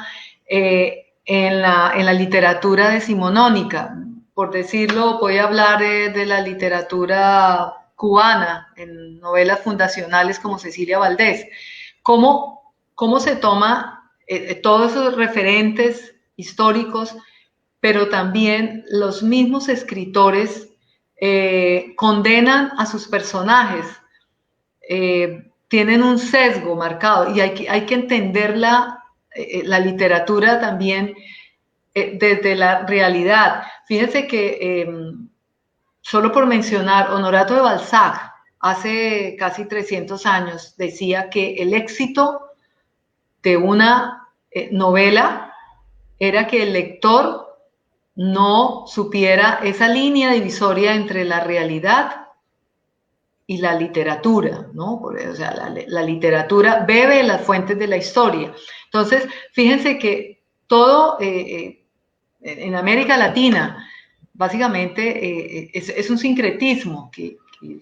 Speaker 3: en la literatura decimonónica. Por decirlo, voy a hablar de la literatura cubana, en novelas fundacionales como Cecilia Valdés. ¿Cómo se toma todos esos referentes históricos, pero también los mismos escritores condenan a sus personajes, tienen un sesgo marcado y hay que entender la literatura también desde la realidad. Fíjense que solo por mencionar, Honorato de Balzac, hace casi 300 años, decía que el éxito de una novela era que el lector no supiera esa línea divisoria entre la realidad y la literatura, ¿no? O sea, la literatura bebe las fuentes de la historia. Entonces, fíjense que todo en América Latina, básicamente, es un sincretismo que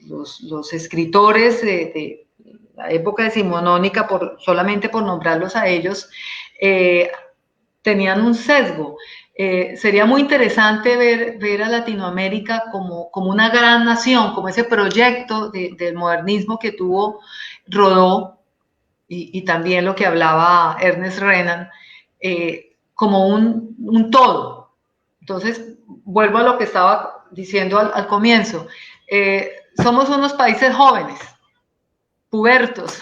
Speaker 3: los escritores de la época decimonónica, solamente por nombrarlos a ellos, tenían un sesgo. Sería muy interesante ver a Latinoamérica como una gran nación, como ese proyecto del modernismo que tuvo Rodó y también lo que hablaba Ernest Renan, como un todo. Entonces, vuelvo a lo que estaba diciendo al comienzo. Somos unos países jóvenes, pubertos,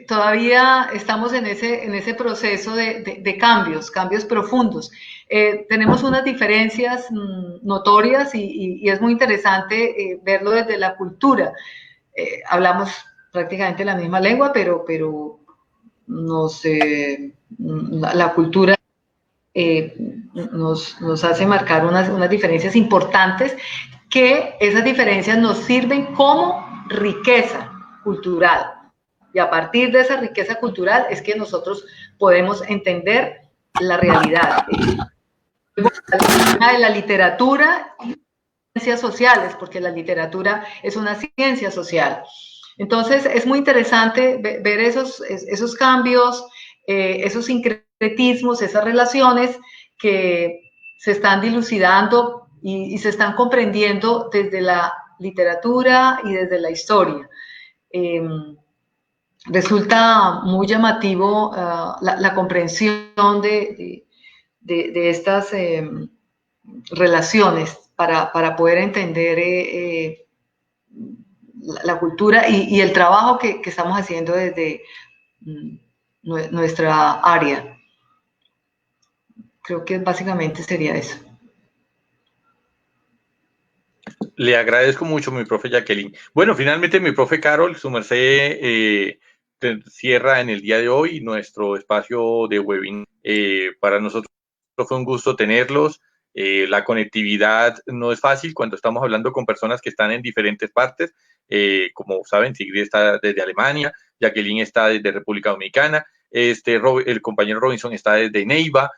Speaker 3: todavía estamos en ese proceso de cambios profundos. Tenemos unas diferencias notorias y es muy interesante verlo desde la cultura. Hablamos prácticamente la misma lengua, pero la cultura nos hace marcar unas diferencias importantes, que esas diferencias nos sirven como riqueza cultural. Y a partir de esa riqueza cultural es que nosotros podemos entender la realidad. De la literatura y ciencias sociales, porque la literatura es una ciencia social. Entonces, es muy interesante ver esos cambios, esos sincretismos, esas relaciones que se están dilucidando y se están comprendiendo desde la literatura y desde la historia. Resulta muy llamativo la comprensión de estas relaciones para poder entender la cultura y el trabajo que estamos haciendo desde nuestra área. Creo que básicamente sería eso.
Speaker 1: Le agradezco mucho, mi profe Jacqueline. Bueno, finalmente, mi profe Carol, su merced cierra en el día de hoy nuestro espacio de webinar. Para nosotros fue un gusto tenerlos. La conectividad no es fácil cuando estamos hablando con personas que están en diferentes partes. Como saben, Sigrid está desde Alemania, Jacqueline está desde República Dominicana, el compañero Robinson está desde Neiva.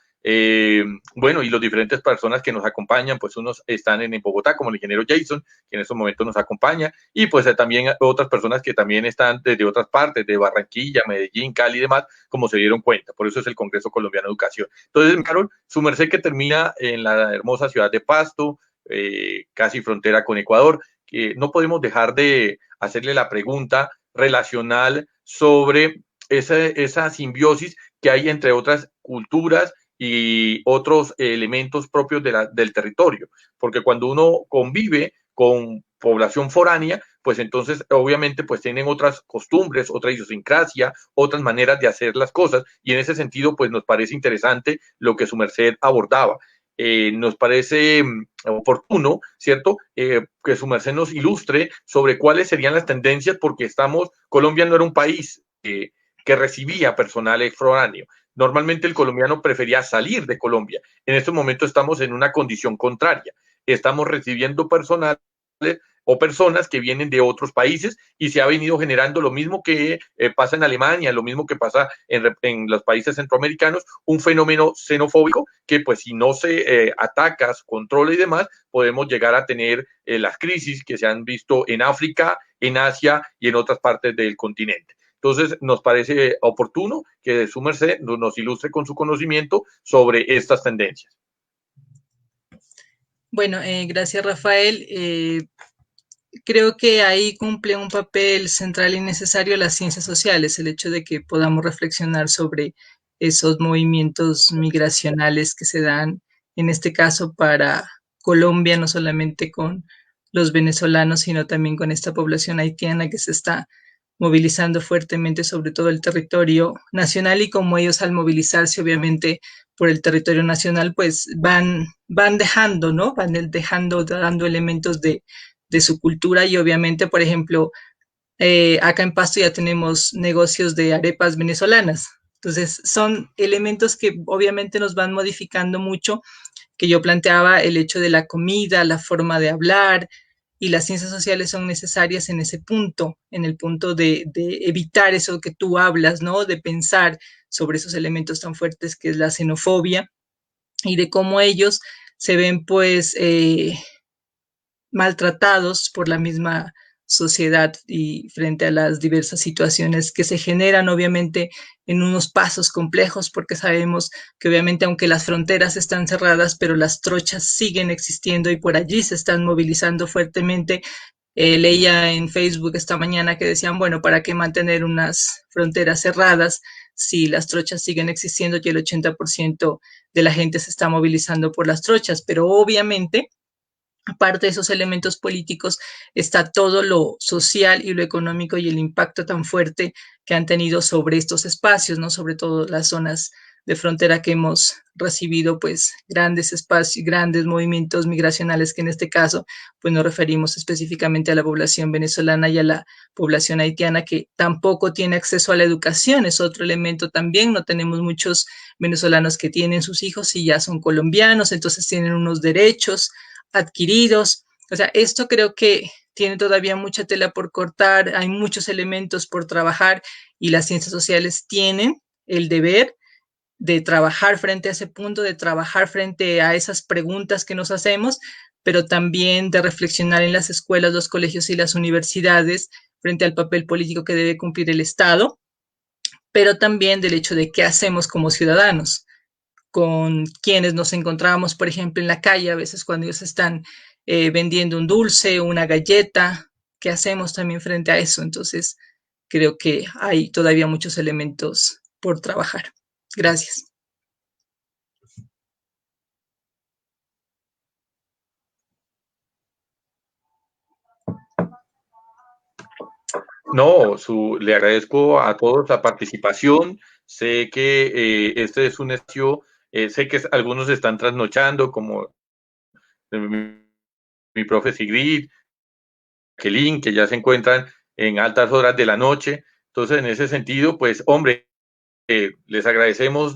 Speaker 1: Bueno, y las diferentes personas que nos acompañan, pues unos están en Bogotá, como el ingeniero Jason, que en estos momentos nos acompaña, y pues también otras personas que también están desde otras partes, de Barranquilla, Medellín, Cali y demás, como se dieron cuenta. Por eso es el Congreso Colombiano de Educación. Entonces, Carol, su merced que termina en la hermosa ciudad de Pasto, casi frontera con Ecuador, que no podemos dejar de hacerle la pregunta relacional sobre esa simbiosis que hay entre otras culturas y otros elementos propios del territorio, porque cuando uno convive con población foránea, pues entonces obviamente pues tienen otras costumbres, otra idiosincrasia, otras maneras de hacer las cosas, y en ese sentido pues nos parece interesante lo que su merced abordaba. Nos parece oportuno, ¿cierto?, que su merced nos ilustre sobre cuáles serían las tendencias, porque Colombia no era un país que recibía personal foráneo. Normalmente el colombiano prefería salir de Colombia. En este momento estamos en una condición contraria. Estamos recibiendo personal o personas que vienen de otros países, y se ha venido generando lo mismo que pasa en Alemania, lo mismo que pasa en los países centroamericanos, un fenómeno xenofóbico que pues si no se ataca, controla y demás, podemos llegar a tener las crisis que se han visto en África, en Asia y en otras partes del continente. Entonces, nos parece oportuno que su merced nos ilustre con su conocimiento sobre estas tendencias.
Speaker 4: Bueno, gracias, Rafael. Creo que ahí cumple un papel central y necesario las ciencias sociales, el hecho de que podamos reflexionar sobre esos movimientos migracionales que se dan, en este caso para Colombia, no solamente con los venezolanos, sino también con esta población haitiana que se está movilizando fuertemente sobre todo el territorio nacional, y como ellos al movilizarse obviamente por el territorio nacional, pues van dejando, ¿no? Van dando elementos de su cultura y obviamente, por ejemplo, acá en Pasto ya tenemos negocios de arepas venezolanas. Entonces, son elementos que obviamente nos van modificando mucho, que yo planteaba el hecho de la comida, la forma de hablar, y las ciencias sociales son necesarias en ese punto, en el punto de evitar eso que tú hablas, ¿no? De pensar sobre esos elementos tan fuertes que es la xenofobia y de cómo ellos se ven pues maltratados por la misma sociedad y frente a las diversas situaciones que se generan obviamente en unos pasos complejos, porque sabemos que obviamente aunque las fronteras están cerradas, pero las trochas siguen existiendo y por allí se están movilizando fuertemente. Leía en Facebook esta mañana que decían, bueno, ¿para qué mantener unas fronteras cerradas si las trochas siguen existiendo y el 80% de la gente se está movilizando por las trochas? Pero obviamente aparte de esos elementos políticos, está todo lo social y lo económico y el impacto tan fuerte que han tenido sobre estos espacios, ¿no? Sobre todo las zonas de frontera que hemos recibido, pues, grandes espacios, grandes movimientos migracionales, que en este caso, pues, nos referimos específicamente a la población venezolana y a la población haitiana, que tampoco tiene acceso a la educación, es otro elemento también, no tenemos muchos venezolanos que tienen sus hijos y ya son colombianos, entonces tienen unos derechos adquiridos. O sea, esto creo que tiene todavía mucha tela por cortar, hay muchos elementos por trabajar y las ciencias sociales tienen el deber de trabajar frente a ese punto, de trabajar frente a esas preguntas que nos hacemos, pero también de reflexionar en las escuelas, los colegios y las universidades frente al papel político que debe cumplir el Estado, pero también del hecho de qué hacemos como ciudadanos con quienes nos encontramos, por ejemplo, en la calle, a veces cuando ellos están vendiendo un dulce, una galleta, ¿qué hacemos también frente a eso? Entonces, creo que hay todavía muchos elementos por trabajar. Gracias.
Speaker 1: No, le agradezco a todos la participación. Sé que este es un espacio, sé que algunos están trasnochando, como mi profe Sigrid, Kelin, que ya se encuentran en altas horas de la noche. Entonces, en ese sentido, pues, hombre, les agradecemos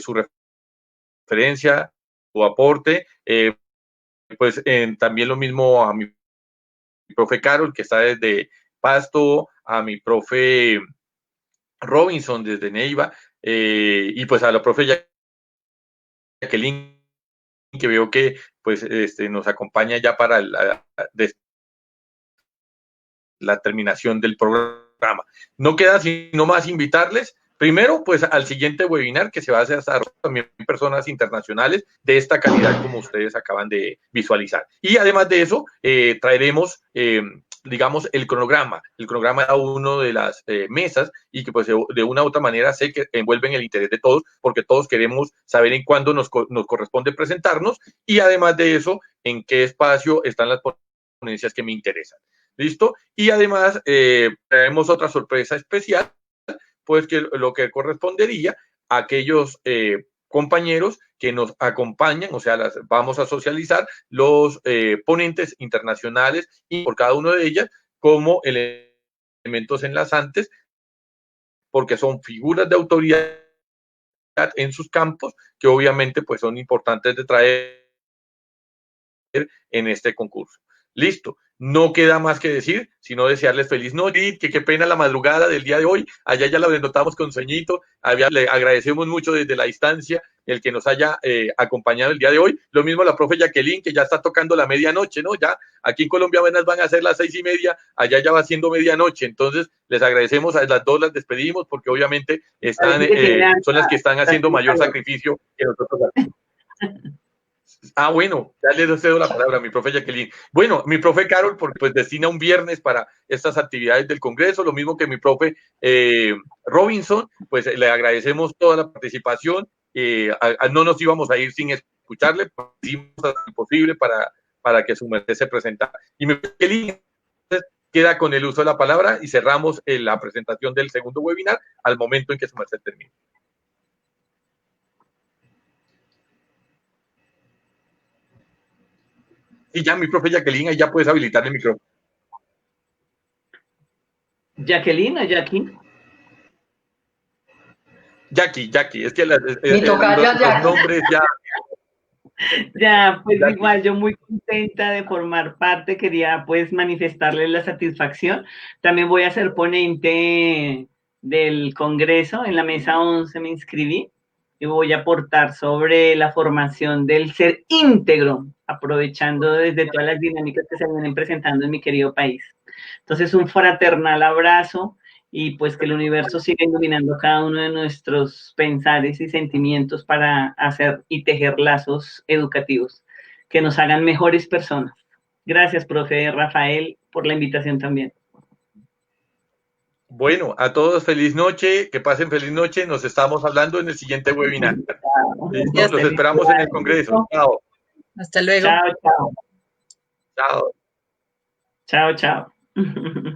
Speaker 1: su referencia, su aporte. Pues también lo mismo a mi profe Carol, que está desde Pasto, a mi profe Robinson desde Neiva, y pues a la profe Jacqueline, que veo que pues nos acompaña ya para la terminación del programa. No queda sino más invitarles, primero, pues al siguiente webinar que se va a hacer también personas internacionales de esta calidad como ustedes acaban de visualizar. Y además de eso, traeremos, digamos, el cronograma de cada una de las mesas y que pues de una u otra manera sé que envuelven el interés de todos porque todos queremos saber en cuándo nos corresponde presentarnos y además de eso, en qué espacio están las ponencias que me interesan. ¿Listo? Y además traemos otra sorpresa especial, pues que lo que correspondería a aquellos compañeros que nos acompañan, o sea, vamos a socializar los ponentes internacionales y por cada uno de ellas como elementos enlazantes, porque son figuras de autoridad en sus campos que obviamente pues son importantes de traer en este concurso. Listo, no queda más que decir, sino desearles feliz noche, que qué pena la madrugada del día de hoy, allá ya la denotamos con sueñito, le agradecemos mucho desde la distancia el que nos haya acompañado el día de hoy, lo mismo la profe Jacqueline, que ya está tocando la medianoche, ¿no? Ya aquí en Colombia apenas van a ser las 6:30, allá ya va siendo medianoche, entonces les agradecemos, a las dos las despedimos, porque obviamente están, son las que están haciendo mayor sacrificio que nosotros hacemos. Ah, bueno, ya le cedo la palabra a mi profe Jacqueline. Bueno, mi profe Carol, porque pues destina un viernes para estas actividades del Congreso, lo mismo que mi profe Robinson, pues le agradecemos toda la participación. No nos íbamos a ir sin escucharle, pues, hicimos lo posible para que su merced se presentara. Y mi profe Jacqueline queda con el uso de la palabra y cerramos la presentación del segundo webinar al momento en que su merced termine. Y ya, mi profe Jacqueline, ahí ya puedes habilitar el micrófono.
Speaker 6: ¿Jacqueline o Jackie?
Speaker 1: Jackie, es que
Speaker 3: Mi tocaya
Speaker 1: los
Speaker 3: Jackie.
Speaker 1: nombres ya...
Speaker 6: Ya, pues
Speaker 1: Jackie.
Speaker 6: igual yo muy contenta de formar parte, quería pues manifestarles la satisfacción. También voy a ser ponente del Congreso, en la mesa 11 me inscribí y voy a aportar sobre la formación del ser íntegro, aprovechando desde todas las dinámicas que se vienen presentando en mi querido país. Entonces, un fraternal abrazo y pues que el universo siga iluminando cada uno de nuestros pensares y sentimientos para hacer y tejer lazos educativos que nos hagan mejores personas. Gracias, profe Rafael, por la invitación también.
Speaker 1: Bueno, a todos feliz noche, que pasen feliz noche, nos estamos hablando en el siguiente webinar. ¿Listo? Los esperamos en el Congreso. Chao.
Speaker 4: Hasta luego.
Speaker 6: Chao, chao.
Speaker 1: Chao.
Speaker 6: Chao, chao.